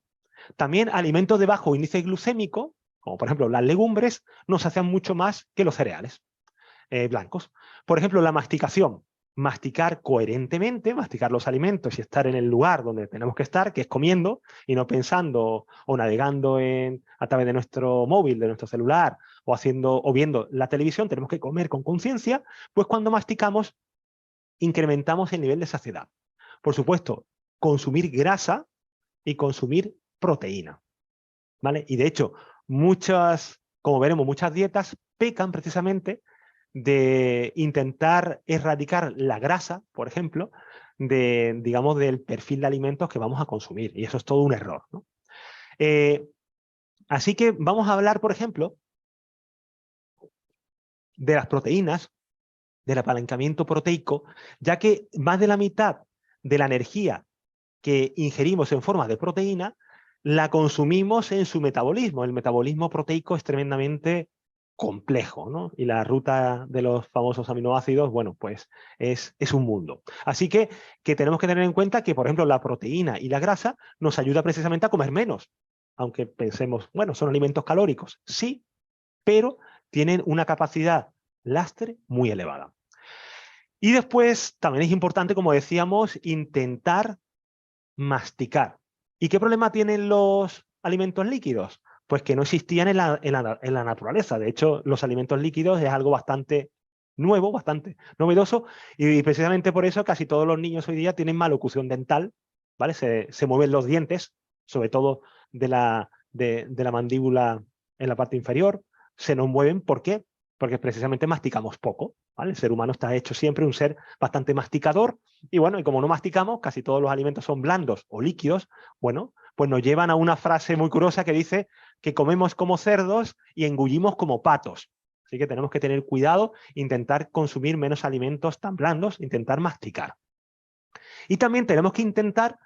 También alimentos de bajo índice glucémico, como por ejemplo las legumbres, nos sacian mucho más que los cereales blancos. Por ejemplo, la masticación. Masticar coherentemente, masticar los alimentos y estar en el lugar donde tenemos que estar, que es comiendo, y no pensando o navegando a través de nuestro móvil, de nuestro celular, o viendo la televisión. Tenemos que comer con conciencia, pues cuando masticamos incrementamos el nivel de saciedad. Por supuesto, consumir grasa y consumir proteína, ¿vale? Y de hecho, como veremos, muchas dietas pecan precisamente de intentar erradicar la grasa, por ejemplo, digamos, del perfil de alimentos que vamos a consumir. Y eso es todo un error, ¿no? Así que vamos a hablar, por ejemplo, de las proteínas, del apalancamiento proteico, ya que más de la mitad de la energía que ingerimos en forma de proteína la consumimos en su metabolismo. El metabolismo proteico es tremendamente complejo, ¿no? Y la ruta de los famosos aminoácidos, bueno, pues es un mundo. Así que tenemos que tener en cuenta que, por ejemplo, la proteína y la grasa nos ayuda precisamente a comer menos. Aunque pensemos, bueno, son alimentos calóricos. Sí, pero tienen una capacidad lastre muy elevada. Y después también es importante, como decíamos, intentar masticar. ¿Y qué problema tienen los alimentos líquidos? Pues que no existían en la naturaleza. De hecho, los alimentos líquidos es algo bastante nuevo, bastante novedoso, y precisamente por eso casi todos los niños hoy día tienen malocución dental, ¿vale? Se mueven los dientes, sobre todo de la mandíbula en la parte inferior, se nos mueven. ¿Por qué? Porque precisamente masticamos poco, ¿vale? El ser humano está hecho siempre un ser bastante masticador, y bueno, y como no masticamos, casi todos los alimentos son blandos o líquidos, bueno, pues nos llevan a una frase muy curiosa que dice que comemos como cerdos y engullimos como patos. Así que tenemos que tener cuidado, intentar consumir menos alimentos tan blandos, intentar masticar. Y también tenemos que intentar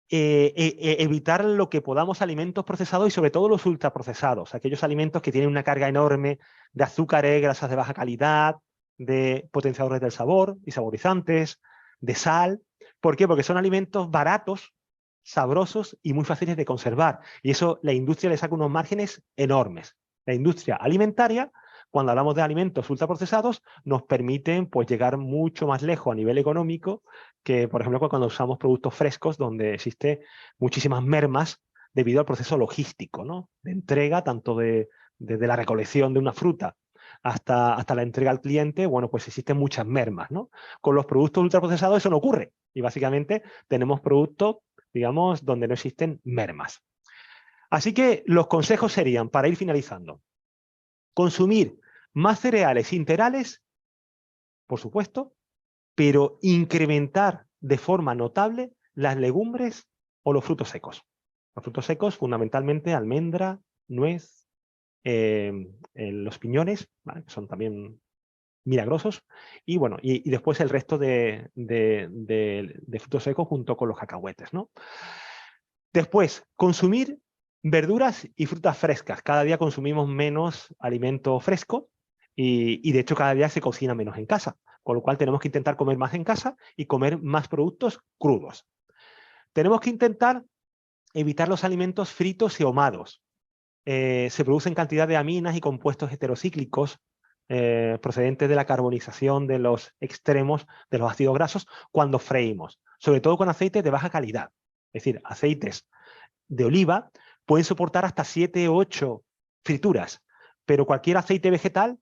evitar lo que podamos alimentos procesados y sobre todo los ultraprocesados, aquellos alimentos que tienen una carga enorme de azúcares, grasas de baja calidad, de potenciadores del sabor y saborizantes, de sal. ¿Por qué? Porque son alimentos baratos, sabrosos y muy fáciles de conservar. Y eso la industria le saca unos márgenes enormes. La industria alimentaria, cuando hablamos de alimentos ultraprocesados, nos permiten pues llegar mucho más lejos a nivel económico que, por ejemplo, cuando usamos productos frescos donde existe muchísimas mermas debido al proceso logístico, ¿no? De entrega, tanto desde la recolección de una fruta hasta la entrega al cliente, bueno, pues existen muchas mermas, ¿no? Con los productos ultraprocesados eso no ocurre. Y básicamente tenemos productos digamos, donde no existen mermas. Así que los consejos serían, para ir finalizando, consumir más cereales integrales, por supuesto, pero incrementar de forma notable las legumbres o los frutos secos. Los frutos secos, fundamentalmente almendra, nuez, los piñones, ¿vale?, que son también milagrosos, y bueno, y después el resto de frutos secos junto con los cacahuetes, ¿no? Después, consumir verduras y frutas frescas. Cada día consumimos menos alimento fresco y de hecho cada día se cocina menos en casa, con lo cual tenemos que intentar comer más en casa y comer más productos crudos. Tenemos que intentar evitar los alimentos fritos y ahumados. Se producen cantidad de aminas y compuestos heterocíclicos procedentes de la carbonización de los extremos de los ácidos grasos cuando freímos, sobre todo con aceites de baja calidad. Es decir, aceites de oliva pueden soportar hasta 7 o 8 frituras, pero cualquier aceite vegetal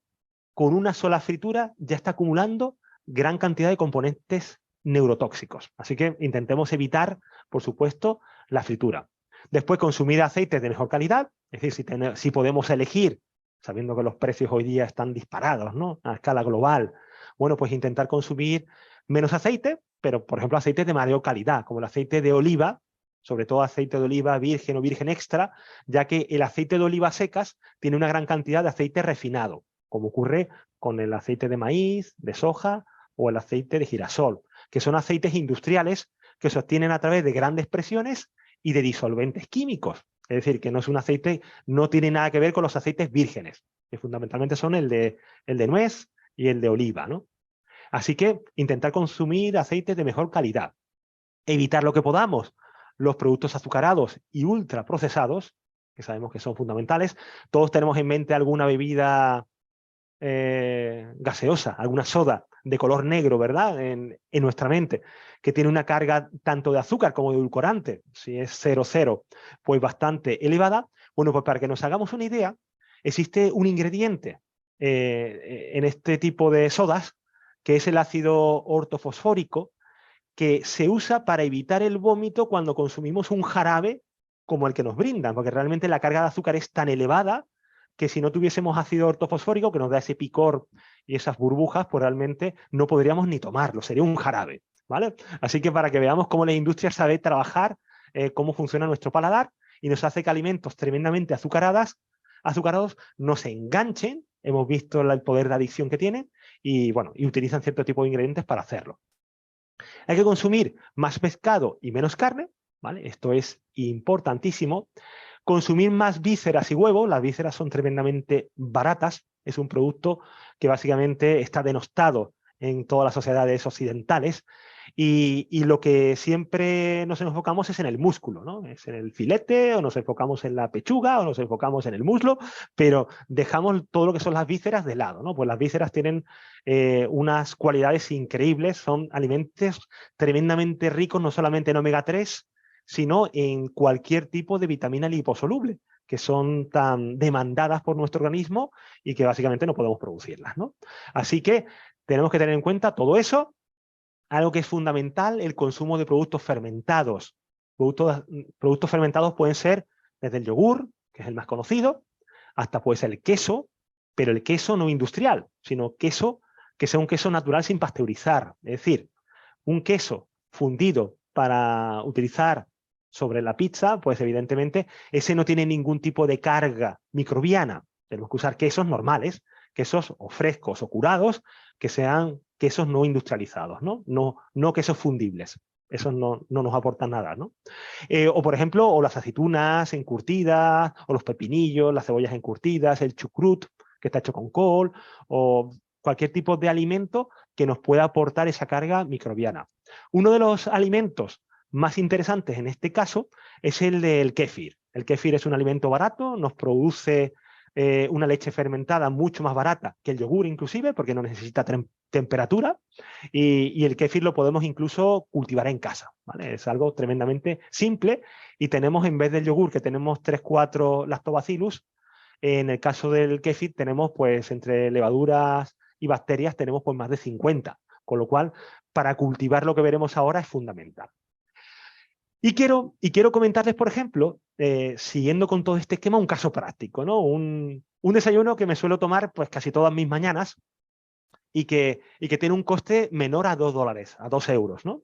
con una sola fritura ya está acumulando gran cantidad de componentes neurotóxicos. Así que intentemos evitar, por supuesto, la fritura. Después, consumir aceites de mejor calidad, es decir, si podemos elegir, sabiendo que los precios hoy día están disparados, ¿no?, a escala global, bueno, pues intentar consumir menos aceite, pero por ejemplo aceites de mayor calidad, como el aceite de oliva, sobre todo aceite de oliva virgen o virgen extra, ya que el aceite de oliva secas tiene una gran cantidad de aceite refinado, como ocurre con el aceite de maíz, de soja o el aceite de girasol, que son aceites industriales que se obtienen a través de grandes presiones y de disolventes químicos. Es decir, que no es un aceite, no tiene nada que ver con los aceites vírgenes, que fundamentalmente son el de nuez y el de oliva, ¿no? Así que intentar consumir aceites de mejor calidad. Evitar lo que podamos los productos azucarados y ultraprocesados, que sabemos que son fundamentales. Todos tenemos en mente alguna bebida gaseosa, alguna soda de color negro, ¿verdad?, en nuestra mente, que tiene una carga tanto de azúcar como de edulcorante, si es 0,0, pues bastante elevada. Bueno, pues para que nos hagamos una idea, existe un ingrediente en este tipo de sodas, que es el ácido ortofosfórico, que se usa para evitar el vómito cuando consumimos un jarabe como el que nos brindan, porque realmente la carga de azúcar es tan elevada que si no tuviésemos ácido ortofosfórico, que nos da ese picor y esas burbujas, pues realmente no podríamos ni tomarlo, sería un jarabe, ¿vale? Así que para que veamos cómo la industria sabe trabajar, cómo funciona nuestro paladar y nos hace que alimentos tremendamente azucarados nos enganchen, hemos visto el poder de adicción que tienen y, bueno, y utilizan cierto tipo de ingredientes para hacerlo. Hay que consumir más pescado y menos carne, ¿vale? Esto es importantísimo. Consumir más vísceras y huevos. Las vísceras son tremendamente baratas. Es un producto que básicamente está denostado en todas las sociedades occidentales. Y lo que siempre nos enfocamos es en el músculo, ¿no? Es en el filete, o nos enfocamos en la pechuga, o nos enfocamos en el muslo, pero dejamos todo lo que son las vísceras de lado, ¿no? Pues las vísceras tienen unas cualidades increíbles, son alimentos tremendamente ricos, no solamente en omega 3, sino en cualquier tipo de vitamina liposoluble, que son tan demandadas por nuestro organismo y que básicamente no podemos producirlas, ¿no? Así que tenemos que tener en cuenta todo eso. Algo que es fundamental, el consumo de productos fermentados. Productos fermentados pueden ser desde el yogur, que es el más conocido, hasta puede ser el queso, pero el queso no industrial, sino queso que sea un queso natural sin pasteurizar. Es decir, un queso fundido para utilizar sobre la pizza, pues evidentemente ese no tiene ningún tipo de carga microbiana. Tenemos que usar quesos normales, quesos o frescos o curados, que sean quesos no industrializados, ¿no? No quesos fundibles. Esos no nos aportan nada, ¿no? O por ejemplo, o las aceitunas encurtidas, o los pepinillos, las cebollas encurtidas, el chucrut, que está hecho con col, o cualquier tipo de alimento que nos pueda aportar esa carga microbiana. Uno de los alimentos más interesantes en este caso es el del kéfir. El kéfir es un alimento barato, nos produce una leche fermentada mucho más barata que el yogur inclusive, porque no necesita temperatura, y el kéfir lo podemos incluso cultivar en casa, ¿vale? Es algo tremendamente simple y tenemos, en vez del yogur, que tenemos 3-4 lactobacillus, en el caso del kéfir tenemos, pues, entre levaduras y bacterias, tenemos pues más de 50, con lo cual, para cultivar lo que veremos ahora es fundamental. Y quiero comentarles, por ejemplo, siguiendo con todo este esquema, un caso práctico, ¿no? Un desayuno que me suelo tomar pues casi todas mis mañanas y que tiene un coste menor a $2, a 2 euros, ¿no?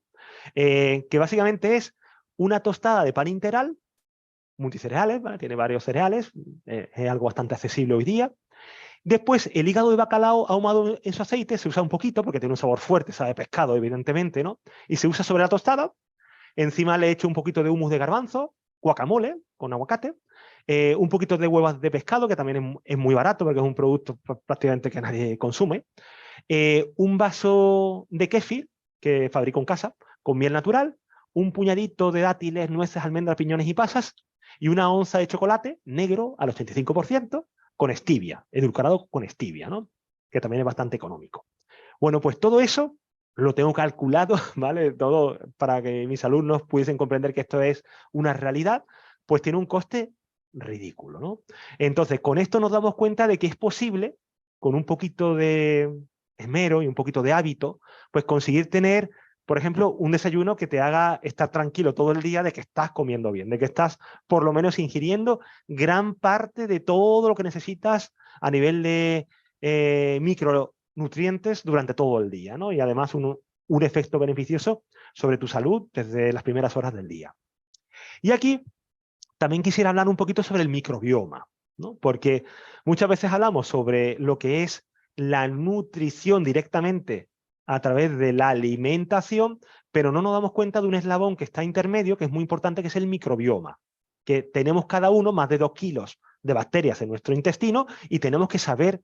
Que básicamente es una tostada de pan integral, multicereales, ¿vale? Tiene varios cereales, es algo bastante accesible hoy día. Después, el hígado de bacalao ahumado en su aceite se usa un poquito porque tiene un sabor fuerte, sabe a pescado, evidentemente, ¿no? Y se usa sobre la tostada. Encima le echo un poquito de humus de garbanzo, guacamole con aguacate, un poquito de huevas de pescado, que también es muy barato porque es un producto prácticamente que nadie consume. Un vaso de kéfir que fabrico en casa con miel natural, un puñadito de dátiles, nueces, almendras, piñones y pasas y una onza de chocolate negro al 85% con stevia, edulcorado con stevia, ¿no? Que también es bastante económico. Bueno, pues todo eso lo tengo calculado, ¿vale? Todo para que mis alumnos pudiesen comprender que esto es una realidad, pues tiene un coste ridículo, ¿no? Entonces, con esto nos damos cuenta de que es posible, con un poquito de esmero y un poquito de hábito, pues conseguir tener, por ejemplo, un desayuno que te haga estar tranquilo todo el día de que estás comiendo bien, de que estás por lo menos ingiriendo gran parte de todo lo que necesitas a nivel de micronutrientes durante todo el día, ¿no? Y además un efecto beneficioso sobre tu salud desde las primeras horas del día. Y aquí también quisiera hablar un poquito sobre el microbioma, ¿no? Porque muchas veces hablamos sobre lo que es la nutrición directamente a través de la alimentación, pero no nos damos cuenta de un eslabón que está intermedio, que es muy importante, que es el microbioma, que tenemos cada uno más de 2 kilos de bacterias en nuestro intestino y tenemos que saber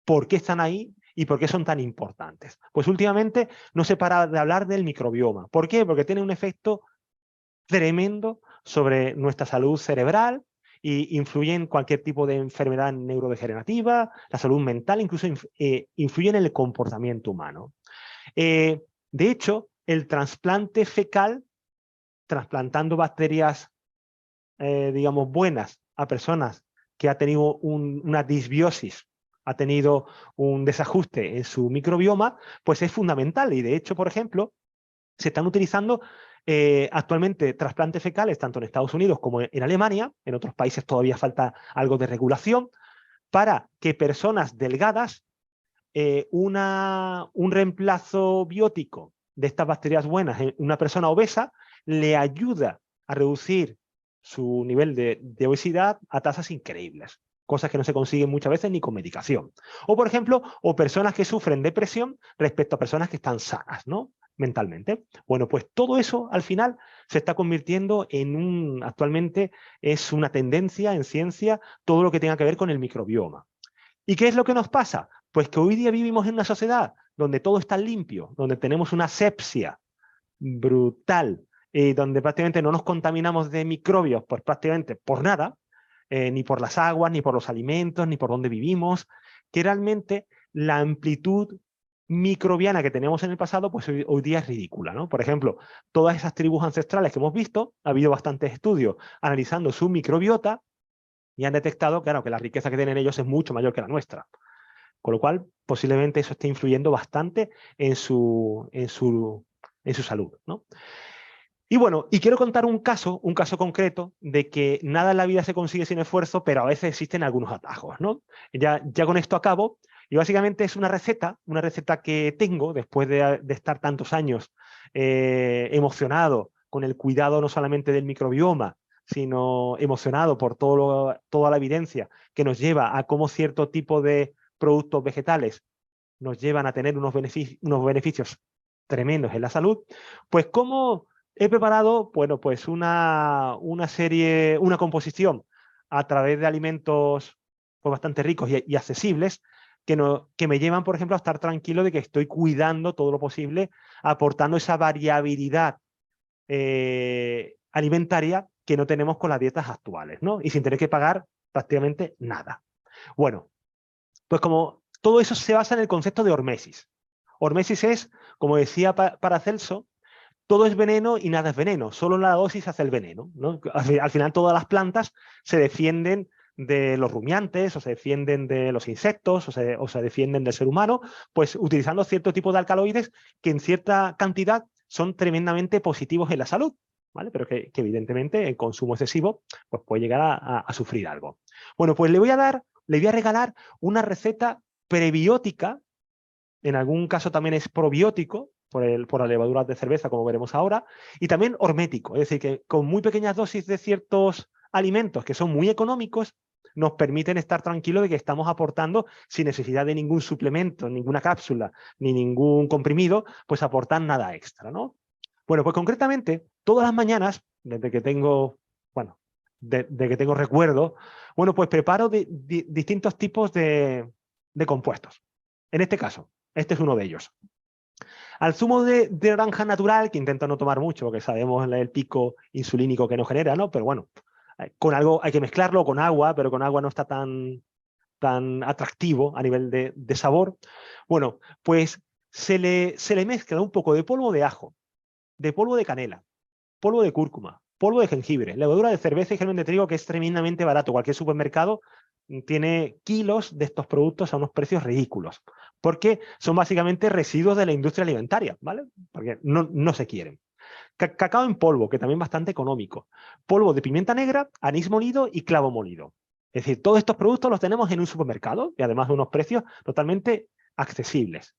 por qué están ahí y por qué son tan importantes. Pues últimamente no se para de hablar del microbioma. ¿Por qué? Porque tiene un efecto tremendo sobre nuestra salud cerebral y influye en cualquier tipo de enfermedad neurodegenerativa, la salud mental, incluso influye en el comportamiento humano. De hecho, el trasplante fecal, trasplantando bacterias, digamos, buenas a personas que ha tenido una disbiosis, ha tenido un desajuste en su microbioma, pues es fundamental. Y de hecho, por ejemplo, se están utilizando actualmente trasplantes fecales tanto en Estados Unidos como en Alemania, en otros países todavía falta algo de regulación, para que personas delgadas, un reemplazo biótico de estas bacterias buenas en una persona obesa le ayuda a reducir su nivel de obesidad a tasas increíbles, cosas que no se consiguen muchas veces ni con medicación. O, por ejemplo, o personas que sufren depresión respecto a personas que están sanas, ¿no? Mentalmente. Bueno, pues todo eso al final se está convirtiendo en actualmente es una tendencia en ciencia, todo lo que tenga que ver con el microbioma. ¿Y qué es lo que nos pasa? Pues que hoy día vivimos en una sociedad donde todo está limpio, donde tenemos una asepsia brutal, donde prácticamente no nos contaminamos de microbios, pues prácticamente por nada, ni por las aguas, ni por los alimentos, ni por donde vivimos, que realmente la amplitud microbiana que teníamos en el pasado, pues hoy día es ridícula, ¿no? Por ejemplo, todas esas tribus ancestrales que hemos visto, ha habido bastantes estudios analizando su microbiota y han detectado, claro, que la riqueza que tienen ellos es mucho mayor que la nuestra. Con lo cual, posiblemente eso esté influyendo bastante en su salud, ¿no? Y bueno, y quiero contar un caso concreto de que nada en la vida se consigue sin esfuerzo, pero a veces existen algunos atajos, ¿no? Ya con esto acabo, y básicamente es una receta que tengo después de estar tantos años emocionado con el cuidado no solamente del microbioma, sino emocionado por toda la evidencia que nos lleva a cómo cierto tipo de productos vegetales nos llevan a tener unos beneficios tremendos en la salud, pues cómo he preparado, bueno, pues una composición a través de alimentos pues, bastante ricos y accesibles que me llevan, por ejemplo, a estar tranquilo de que estoy cuidando todo lo posible, aportando esa variabilidad alimentaria que no tenemos con las dietas actuales, ¿no? Y sin tener que pagar prácticamente nada. Bueno, pues como todo eso se basa en el concepto de hormesis. Hormesis es, como decía Paracelso, todo es veneno y nada es veneno, solo la dosis hace el veneno, ¿no? Al final todas las plantas se defienden de los rumiantes, o se defienden de los insectos, o se defienden del ser humano, pues utilizando cierto tipo de alcaloides que en cierta cantidad son tremendamente positivos en la salud, ¿vale? Pero que evidentemente el consumo excesivo pues puede llegar a sufrir algo. Bueno, pues le voy a regalar una receta prebiótica, en algún caso también es probiótico, por las levaduras de cerveza, como veremos ahora, y también hormético, es decir, que con muy pequeñas dosis de ciertos alimentos que son muy económicos, nos permiten estar tranquilos de que estamos aportando sin necesidad de ningún suplemento, ninguna cápsula, ni ningún comprimido, pues aportar nada extra, ¿no? Bueno, pues concretamente, todas las mañanas, desde que tengo, bueno, de que tengo recuerdo, bueno, pues preparo distintos tipos de compuestos. En este caso, este es uno de ellos. Al zumo de naranja natural, que intento no tomar mucho, porque sabemos el pico insulínico que nos genera, ¿no? Pero bueno, con algo hay que mezclarlo con agua, pero con agua no está tan atractivo a nivel de sabor. Bueno, pues se le mezcla un poco de polvo de ajo, de polvo de canela, polvo de cúrcuma, polvo de jengibre, levadura de cerveza y germen de trigo, que es tremendamente barato. Cualquier supermercado tiene kilos de estos productos a unos precios ridículos, porque son básicamente residuos de la industria alimentaria, ¿vale? Porque no se quieren. Cacao en polvo, que también es bastante económico. Polvo de pimienta negra, anís molido y clavo molido. Es decir, todos estos productos los tenemos en un supermercado y además de unos precios totalmente accesibles.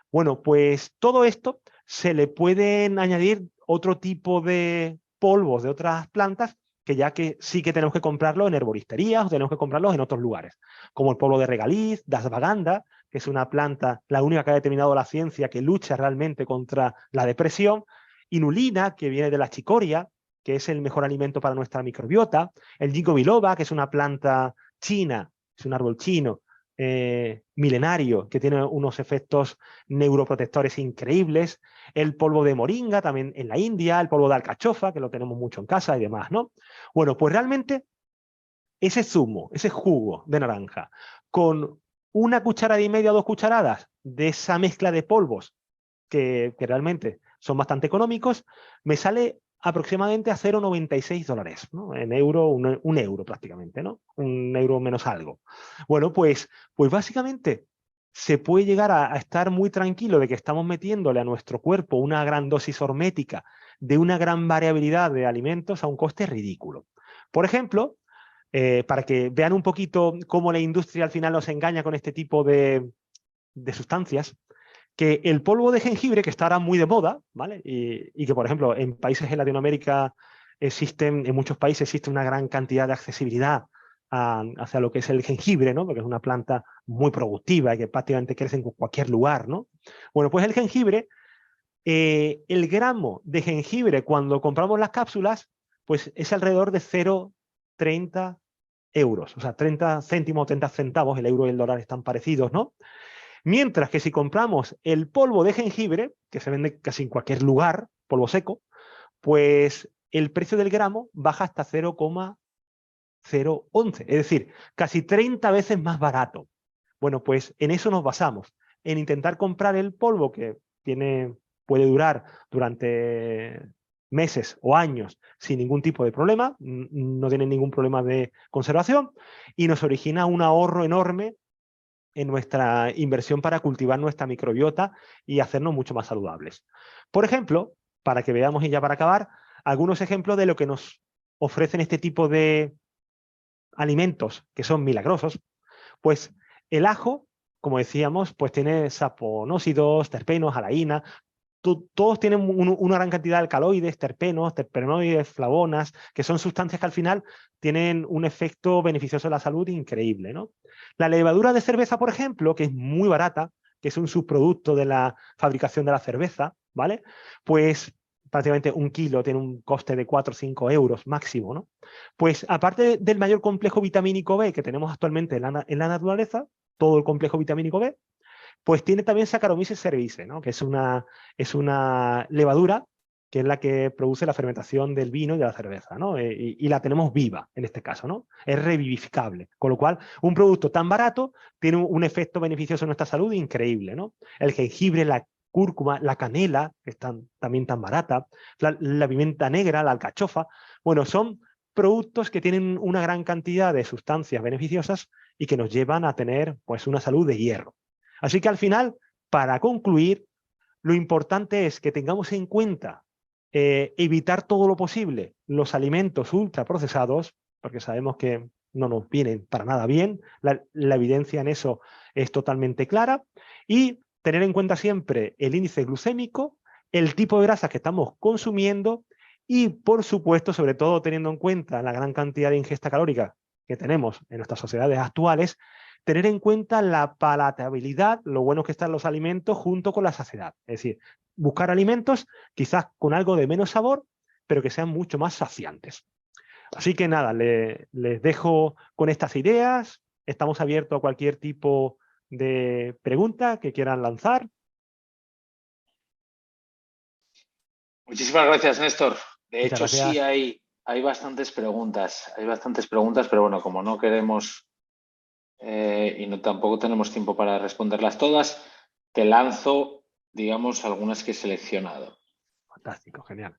Bueno, pues todo esto se le pueden añadir otro tipo de polvos de otras plantas que ya que sí que tenemos que comprarlo en herboristerías o tenemos que comprarlos en otros lugares, como el polvo de regaliz, de ashwagandha, que es una planta, la única que ha determinado la ciencia que lucha realmente contra la depresión, inulina, que viene de la chicoria, que es el mejor alimento para nuestra microbiota, el ginkgo biloba, que es una planta china, es un árbol chino, milenario, que tiene unos efectos neuroprotectores increíbles, el polvo de moringa también en la India, el polvo de alcachofa, que lo tenemos mucho en casa y demás, ¿no? Bueno, pues realmente ese zumo, ese jugo de naranja, con una cucharada y media o 2 cucharadas de esa mezcla de polvos que realmente son bastante económicos, me sale aproximadamente a $0,96, ¿no? En euro, un euro prácticamente, ¿no? Un euro menos algo. Bueno, pues básicamente se puede llegar a estar muy tranquilo de que estamos metiéndole a nuestro cuerpo una gran dosis hormética de una gran variabilidad de alimentos a un coste ridículo. Por ejemplo, para que vean un poquito cómo la industria al final nos engaña con este tipo de sustancias, que el polvo de jengibre, que está ahora muy de moda, ¿vale? Y que, por ejemplo, en países de Latinoamérica en muchos países existe una gran cantidad de accesibilidad hacia lo que es el jengibre, ¿no? Porque es una planta muy productiva y que prácticamente crece en cualquier lugar, ¿no? Bueno, pues el jengibre, el gramo de jengibre cuando compramos las cápsulas, pues es alrededor de 0,30 euros, o sea, 30 céntimos, 30 centavos, el euro y el dólar están parecidos, ¿no? Mientras que si compramos el polvo de jengibre, que se vende casi en cualquier lugar, polvo seco, pues el precio del gramo baja hasta 0,011, es decir, casi 30 veces más barato. Bueno, pues en eso nos basamos, en intentar comprar el polvo que puede durar durante meses o años sin ningún tipo de problema, no tiene ningún problema de conservación y nos origina un ahorro enorme en nuestra inversión para cultivar nuestra microbiota y hacernos mucho más saludables. Por ejemplo, para que veamos y ya para acabar, algunos ejemplos de lo que nos ofrecen este tipo de alimentos que son milagrosos, pues el ajo, como decíamos, pues tiene saponócidos, terpenos, alaína, todos tienen una gran cantidad de alcaloides, terpenos, terpenoides, flavonas, que son sustancias que al final tienen un efecto beneficioso en la salud increíble, ¿no? La levadura de cerveza, por ejemplo, que es muy barata, que es un subproducto de la fabricación de la cerveza, ¿vale? Pues prácticamente 1 kilo tiene un coste de 4 o 5 euros máximo, ¿no? Pues aparte del mayor complejo vitamínico B que tenemos actualmente en la naturaleza, todo el complejo vitamínico B, pues tiene también Saccharomyces cerevisiae, ¿no? Que es una levadura que es la que produce la fermentación del vino y de la cerveza, ¿no? Y la tenemos viva en este caso, ¿no? Es revivificable, con lo cual un producto tan barato tiene un efecto beneficioso en nuestra salud increíble, ¿no? El jengibre, la cúrcuma, la canela, que es también tan barata, la pimienta negra, la alcachofa, bueno, son productos que tienen una gran cantidad de sustancias beneficiosas y que nos llevan a tener pues una salud de hierro. Así que al final, para concluir, lo importante es que tengamos en cuenta evitar todo lo posible los alimentos ultraprocesados, porque sabemos que no nos vienen para nada bien, la evidencia en eso es totalmente clara, y tener en cuenta siempre el índice glucémico, el tipo de grasas que estamos consumiendo y, por supuesto, sobre todo teniendo en cuenta la gran cantidad de ingesta calórica que tenemos en nuestras sociedades actuales, tener en cuenta la palatabilidad, lo bueno que están los alimentos junto con la saciedad. Es decir, buscar alimentos quizás con algo de menos sabor, pero que sean mucho más saciantes. Así que nada, les dejo con estas ideas. Estamos abiertos a cualquier tipo de pregunta que quieran lanzar. Muchísimas gracias, Néstor. De Muchas hecho, sí gracias. hay bastantes preguntas. Hay bastantes preguntas, pero bueno, como no queremos y no, tampoco tenemos tiempo para responderlas todas, te lanzo, digamos, algunas que he seleccionado. Fantástico, genial.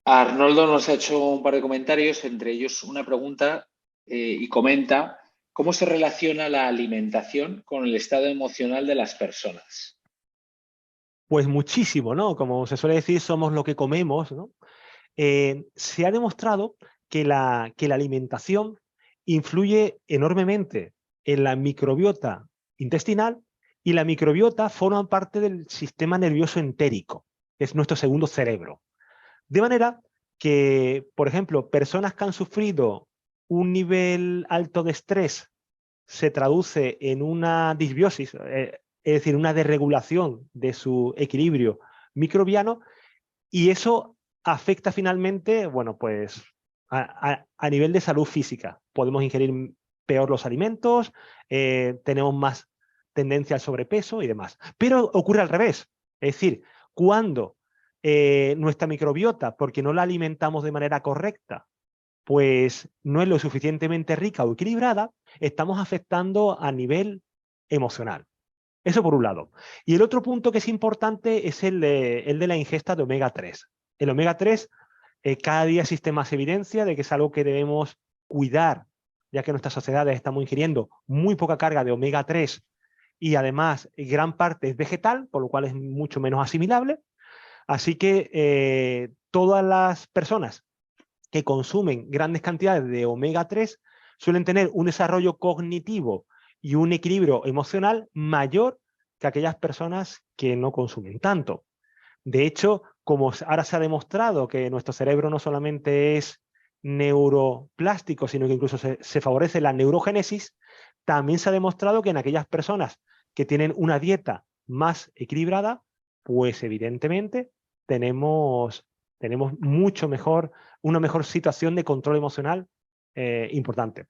Arnoldo nos ha hecho un par de comentarios, entre ellos una pregunta y comenta cómo se relaciona la alimentación con el estado emocional de las personas. Pues muchísimo, ¿no? Como se suele decir, somos lo que comemos, ¿no? Se ha demostrado que la alimentación influye enormemente en la microbiota intestinal, y la microbiota forma parte del sistema nervioso entérico, que es nuestro segundo cerebro. De manera que, por ejemplo, personas que han sufrido un nivel alto de estrés se traduce en una disbiosis, es decir, una desregulación de su equilibrio microbiano, y eso afecta finalmente, bueno, pues a nivel de salud física. Podemos ingerir peor los alimentos, tenemos más tendencia al sobrepeso y demás. Pero ocurre al revés. Es decir, cuando nuestra microbiota, porque no la alimentamos de manera correcta, pues no es lo suficientemente rica o equilibrada, estamos afectando a nivel emocional. Eso por un lado. Y el otro punto que es importante es el de la ingesta de omega 3. El omega 3, cada día existe más evidencia de que es algo que debemos cuidar, ya que en nuestras sociedades estamos ingiriendo muy poca carga de omega 3 y además gran parte es vegetal, por lo cual es mucho menos asimilable. Así que todas las personas que consumen grandes cantidades de omega 3 suelen tener un desarrollo cognitivo y un equilibrio emocional mayor que aquellas personas que no consumen tanto. De hecho, como ahora se ha demostrado que nuestro cerebro no solamente es neuroplástico, sino que incluso se favorece la neurogénesis, también se ha demostrado que en aquellas personas que tienen una dieta más equilibrada, pues evidentemente tenemos mucho mejor, una mejor situación de control emocional importante.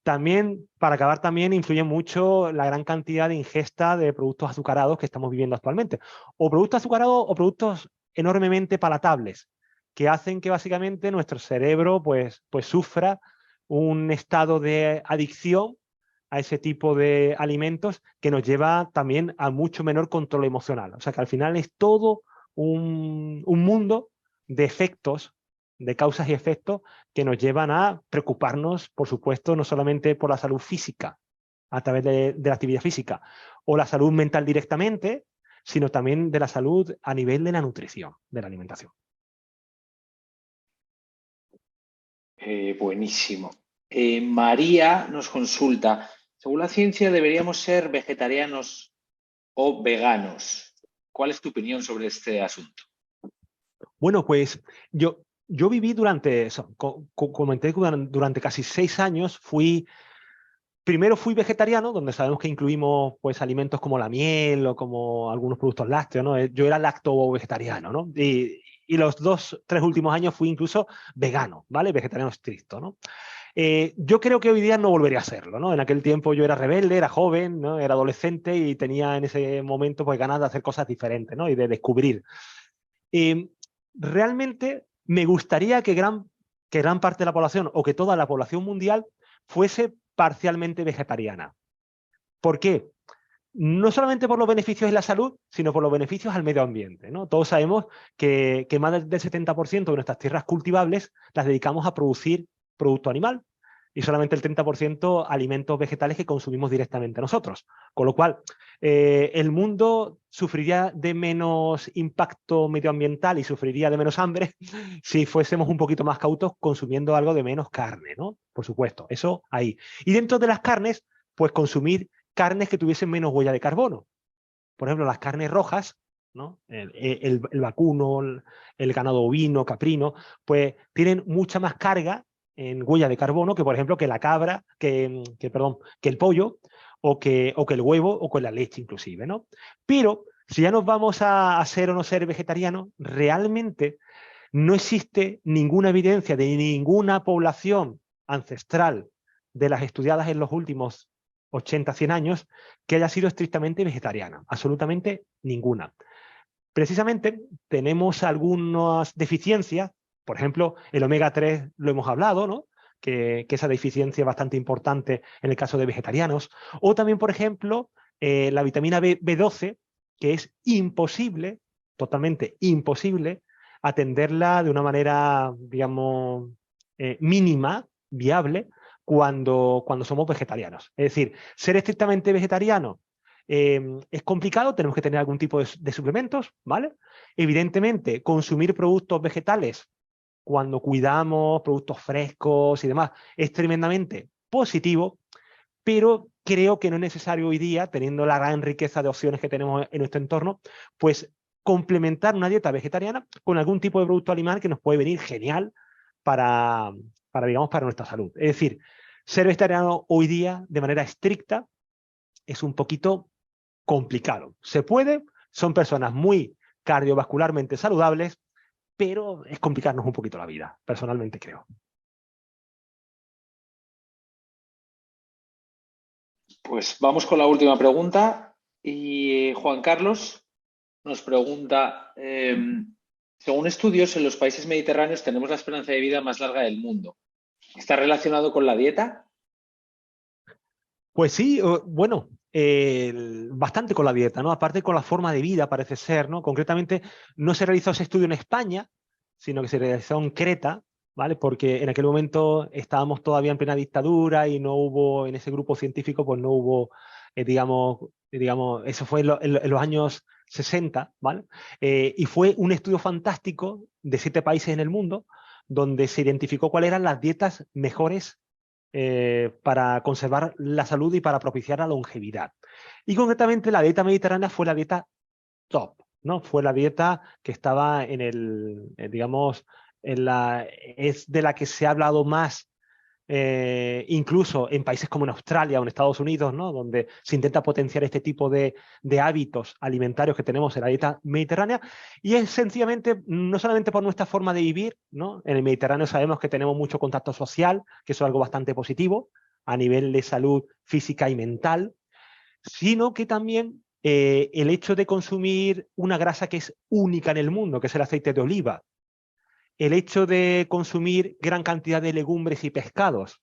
También, para acabar, también influye mucho la gran cantidad de ingesta de productos azucarados que estamos viviendo actualmente. O productos azucarados o productos enormemente palatables, que hacen que básicamente nuestro cerebro pues sufra un estado de adicción a ese tipo de alimentos que nos lleva también a mucho menor control emocional. O sea que al final es todo un mundo de efectos, de causas y efectos que nos llevan a preocuparnos, por supuesto, no solamente por la salud física a través de la actividad física o la salud mental directamente, sino también de la salud a nivel de la nutrición, de la alimentación. Buenísimo. María nos consulta, según la ciencia deberíamos ser vegetarianos o veganos. ¿Cuál es tu opinión sobre este asunto? Bueno, pues yo viví durante, comenté durante casi 6 años, primero fui vegetariano, donde sabemos que incluimos pues alimentos como la miel o como algunos productos lácteos, ¿no? Yo era lacto-vegetariano, ¿no? Y los 3 últimos años fui incluso vegano, ¿vale? Vegetariano estricto, ¿no? Yo creo que hoy día no volvería a hacerlo, ¿no? En aquel tiempo yo era rebelde, era joven, ¿no? Era adolescente y tenía en ese momento pues ganas de hacer cosas diferentes, ¿no? Y de descubrir. Realmente me gustaría que gran parte de la población o que toda la población mundial fuese parcialmente vegetariana. ¿Por qué? No solamente por los beneficios en la salud, sino por los beneficios al medio ambiente, ¿no? Todos sabemos que más del 70% de nuestras tierras cultivables las dedicamos a producir producto animal, y solamente el 30% alimentos vegetales que consumimos directamente nosotros. Con lo cual, el mundo sufriría de menos impacto medioambiental y sufriría de menos hambre si fuésemos un poquito más cautos consumiendo algo de menos carne, ¿no? Por supuesto, eso ahí. Y dentro de las carnes, pues consumir carnes que tuviesen menos huella de carbono. Por ejemplo, las carnes rojas, ¿no? El vacuno, el ganado ovino, caprino, pues tienen mucha más carga en huella de carbono que, por ejemplo, que la cabra, perdón, que el pollo o que el huevo o que la leche inclusive, ¿no? Pero si ya nos vamos a ser o no ser vegetarianos, realmente no existe ninguna evidencia de ninguna población ancestral de las estudiadas en los últimos 80, 100 años que haya sido estrictamente vegetariana. Absolutamente ninguna. Precisamente tenemos algunas deficiencias, por ejemplo, el omega 3 lo hemos hablado, ¿no? Que esa deficiencia es bastante importante en el caso de vegetarianos. O también, por ejemplo, la vitamina B12, que es imposible, totalmente imposible, atenderla de una manera, digamos, mínima, viable, cuando somos vegetarianos. Es decir, ser estrictamente vegetariano es complicado, tenemos que tener algún tipo de suplementos, ¿vale? Evidentemente, consumir productos vegetales cuando cuidamos productos frescos y demás es tremendamente positivo, pero creo que no es necesario hoy día, teniendo la gran riqueza de opciones que tenemos en nuestro entorno, pues complementar una dieta vegetariana con algún tipo de producto animal que nos puede venir genial digamos, para nuestra salud. Es decir, ser vegetariano hoy día de manera estricta es un poquito complicado. Se puede, son personas muy cardiovascularmente saludables, pero es complicarnos un poquito la vida, personalmente creo. Pues vamos con la última pregunta. Y Juan Carlos nos pregunta, según estudios, en los países mediterráneos tenemos la esperanza de vida más larga del mundo. ¿Está relacionado con la dieta? Pues sí, bueno, bastante con la dieta, ¿no? Aparte con la forma de vida, parece ser, ¿no? Concretamente, no se realizó ese estudio en España, sino que se realizó en Creta, ¿vale? Porque en aquel momento estábamos todavía en plena dictadura y no hubo, en ese grupo científico, pues no hubo, digamos, eso fue en los años 60, ¿vale? Y fue un estudio fantástico de 7 países en el mundo, donde se identificó cuáles eran las dietas mejores para conservar la salud y para propiciar la longevidad. Y concretamente la dieta mediterránea fue la dieta top, ¿no? Fue la dieta que estaba en digamos, es de la que se ha hablado más, incluso en países como en Australia o en Estados Unidos, ¿no? Donde se intenta potenciar este tipo de hábitos alimentarios que tenemos en la dieta mediterránea, y es sencillamente, no solamente por nuestra forma de vivir, ¿no? En el Mediterráneo sabemos que tenemos mucho contacto social, que eso es algo bastante positivo a nivel de salud física y mental, sino que también el hecho de consumir una grasa que es única en el mundo, que es el aceite de oliva, el hecho de consumir gran cantidad de legumbres y pescados,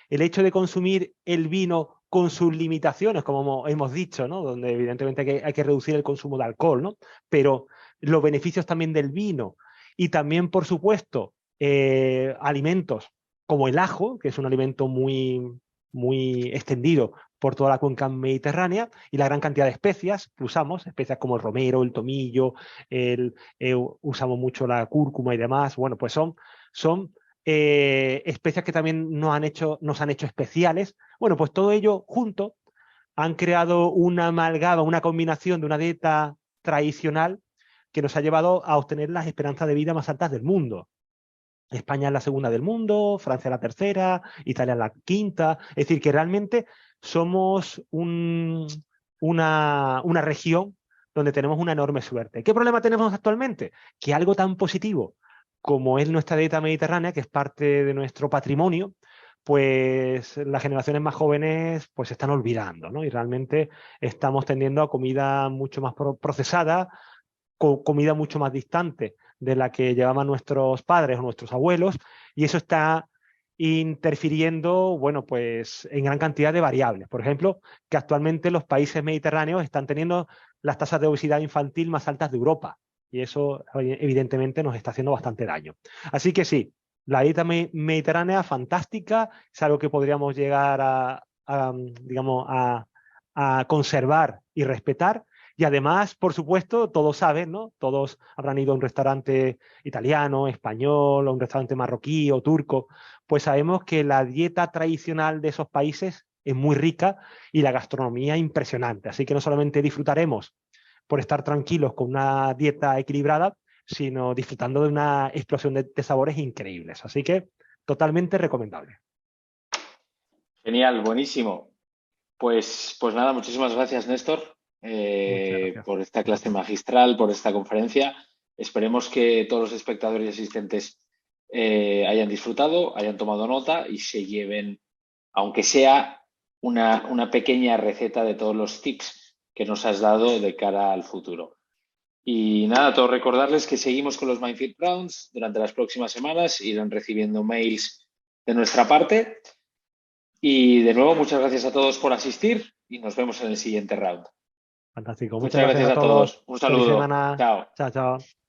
el hecho de consumir el vino con sus limitaciones, como hemos dicho, ¿no? Donde evidentemente hay que reducir el consumo de alcohol, ¿no? Pero los beneficios también del vino y también, por supuesto, alimentos como el ajo, que es un alimento muy extendido por toda la cuenca mediterránea, y la gran cantidad de especias que usamos, especias como el romero, el tomillo, usamos mucho la cúrcuma y demás. Bueno, pues son especias que también nos han hecho especiales. Bueno, pues todo ello junto han creado una amalgama, una combinación de una dieta tradicional que nos ha llevado a obtener las esperanzas de vida más altas del mundo. España es la segunda del mundo, Francia la tercera, Italia la quinta. Es decir, que realmente somos una región donde tenemos una enorme suerte. ¿Qué problema tenemos actualmente? Que algo tan positivo como es nuestra dieta mediterránea, que es parte de nuestro patrimonio, pues las generaciones más jóvenes pues se están olvidando, ¿no? Y realmente estamos tendiendo a comida mucho más procesada, comida mucho más distante de la que llevaban nuestros padres o nuestros abuelos, y eso está interfiriendo, bueno, pues en gran cantidad de variables. Por ejemplo, que actualmente los países mediterráneos están teniendo las tasas de obesidad infantil más altas de Europa, y eso evidentemente nos está haciendo bastante daño. Así que sí, La dieta mediterránea fantástica, es algo que podríamos llegar digamos, a conservar y respetar. Y además, por supuesto, todos saben, ¿no? Todos habrán ido a un restaurante italiano, español, o un restaurante marroquí o turco. Pues sabemos que la dieta tradicional de esos países es muy rica y la gastronomía impresionante. Así que no solamente disfrutaremos por estar tranquilos con una dieta equilibrada, sino disfrutando de una explosión de sabores increíbles. Así que totalmente recomendable. Genial, buenísimo. Pues nada, muchísimas gracias, Néstor, Muchas gracias. por esta clase magistral, por esta conferencia. Esperemos que todos los espectadores y asistentes hayan disfrutado, hayan tomado nota y se lleven, aunque sea una pequeña receta de todos los tips que nos has dado de cara al futuro. Y nada, todos recordarles que seguimos con los Mindfit Rounds. Durante las próximas semanas irán recibiendo mails de nuestra parte. Y de nuevo, muchas gracias a todos por asistir y nos vemos en el siguiente round. Fantástico. Muchas Muchas gracias gracias a a todos. todos. Un Feliz saludo. semana. Chao. Chao, chao.